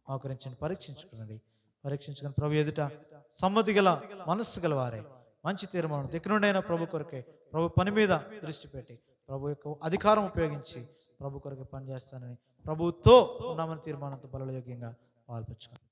మోకరించండి, పరీక్షించుకునండి. పరీక్షించుకుని ప్రభు ఎదుట సమ్మతి గల మనస్సు గల వారే మంచి తీర్మానం ఎక్కడి నుండైనా ప్రభు కొరకే ప్రభు పని మీద దృష్టి పెట్టి ప్రభు యొక్క అధికారం ఉపయోగించి ప్రభు కొరకే పనిచేస్తానని ప్రభుతో ఉన్నామని తీర్మానంతో బల యోగ్యంగా పాల్పంచుకోండి.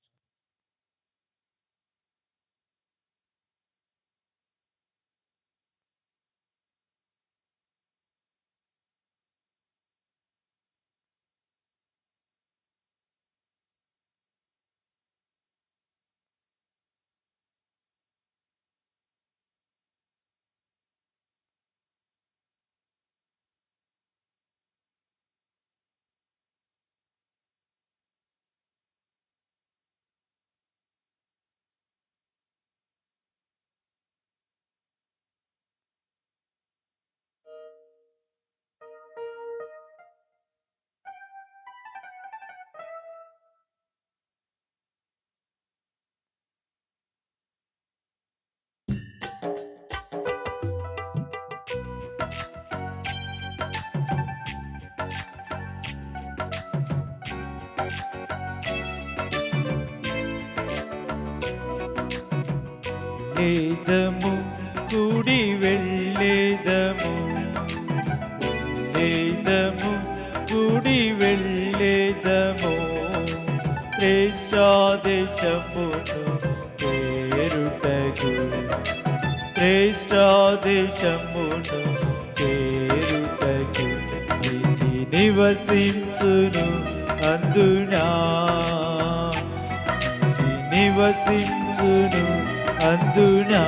వెళ్ళేదము కూడి వెళ్ళేదము వెళ్ళేదము కూడి వెళ్ళేదము శ్రేష్ఠాదేశమును చేరుటకు శ్రేష్ఠాదేశమును చేరుటకు నీతి నివసించును అందునా నీతి నివసించును అందునా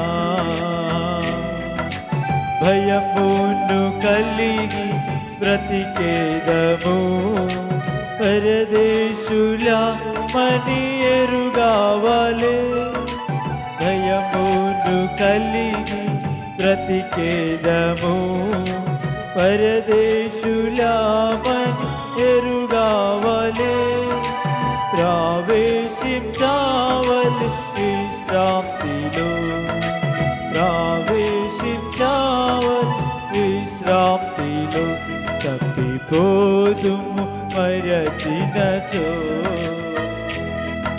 భయమును కలిగి బ్రతికేదము పరదేశుల మని ఎరుగావలే భయమును కలిగి బ్రతికేదము పరదేశుల మని ఎరుగావలే ప్రవేశించావలే విశ్రాంతిలో ప్రవేశించావలే విశ్రాంతిలో తప్పిపోదుము మరచినచో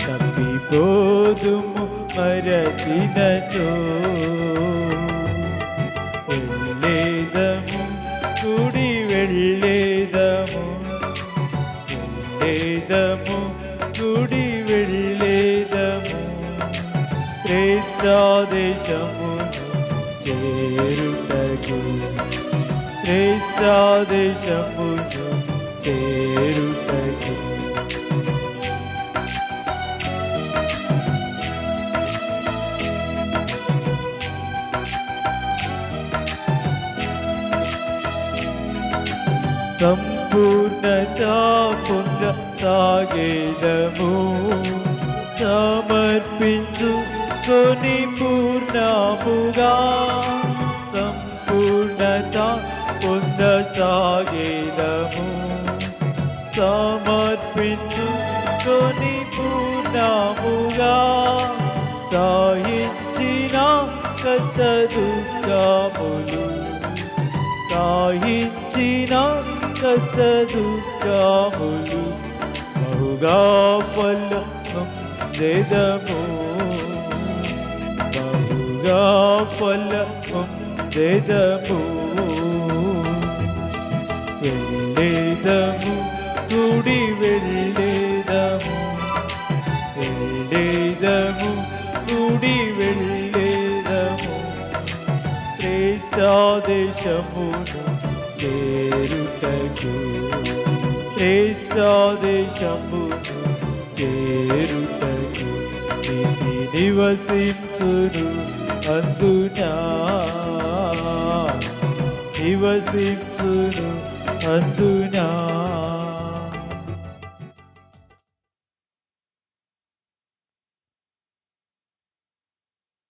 తప్పిపోదుము మరచినచో వెళ్ళేదము కూడి వెళ్ళేదము వెళ్ళేదము కూడి వెళ్ళేదము శ్రేష్ఠాదేశమును చేరుటకు శ్రేష్ఠాదేశమును చేరుటకు సంపూర్ణత పొంద సాగేదము సమర్పించు కొని పూర్ణముగా సంపూర్ణత పొంద సాగేదము సమర్పించు కొని పూర్ణముగా సాయించిన కసదుఃఖములు సాయించిన కసదుఃఖములు బహుగా ఫలముందెదము బహుగా ఫలముందెదము వెళ్ళేదము కూడి వెళ్ళేదము వెళ్ళేదము కూడి వెళ్ళేదము శ్రేష్ఠాదేశమును చేరుటకు శ్రేష్ఠాదేశమును చేరుటకు నీతి నివసించును అందునా నివసించును అందునా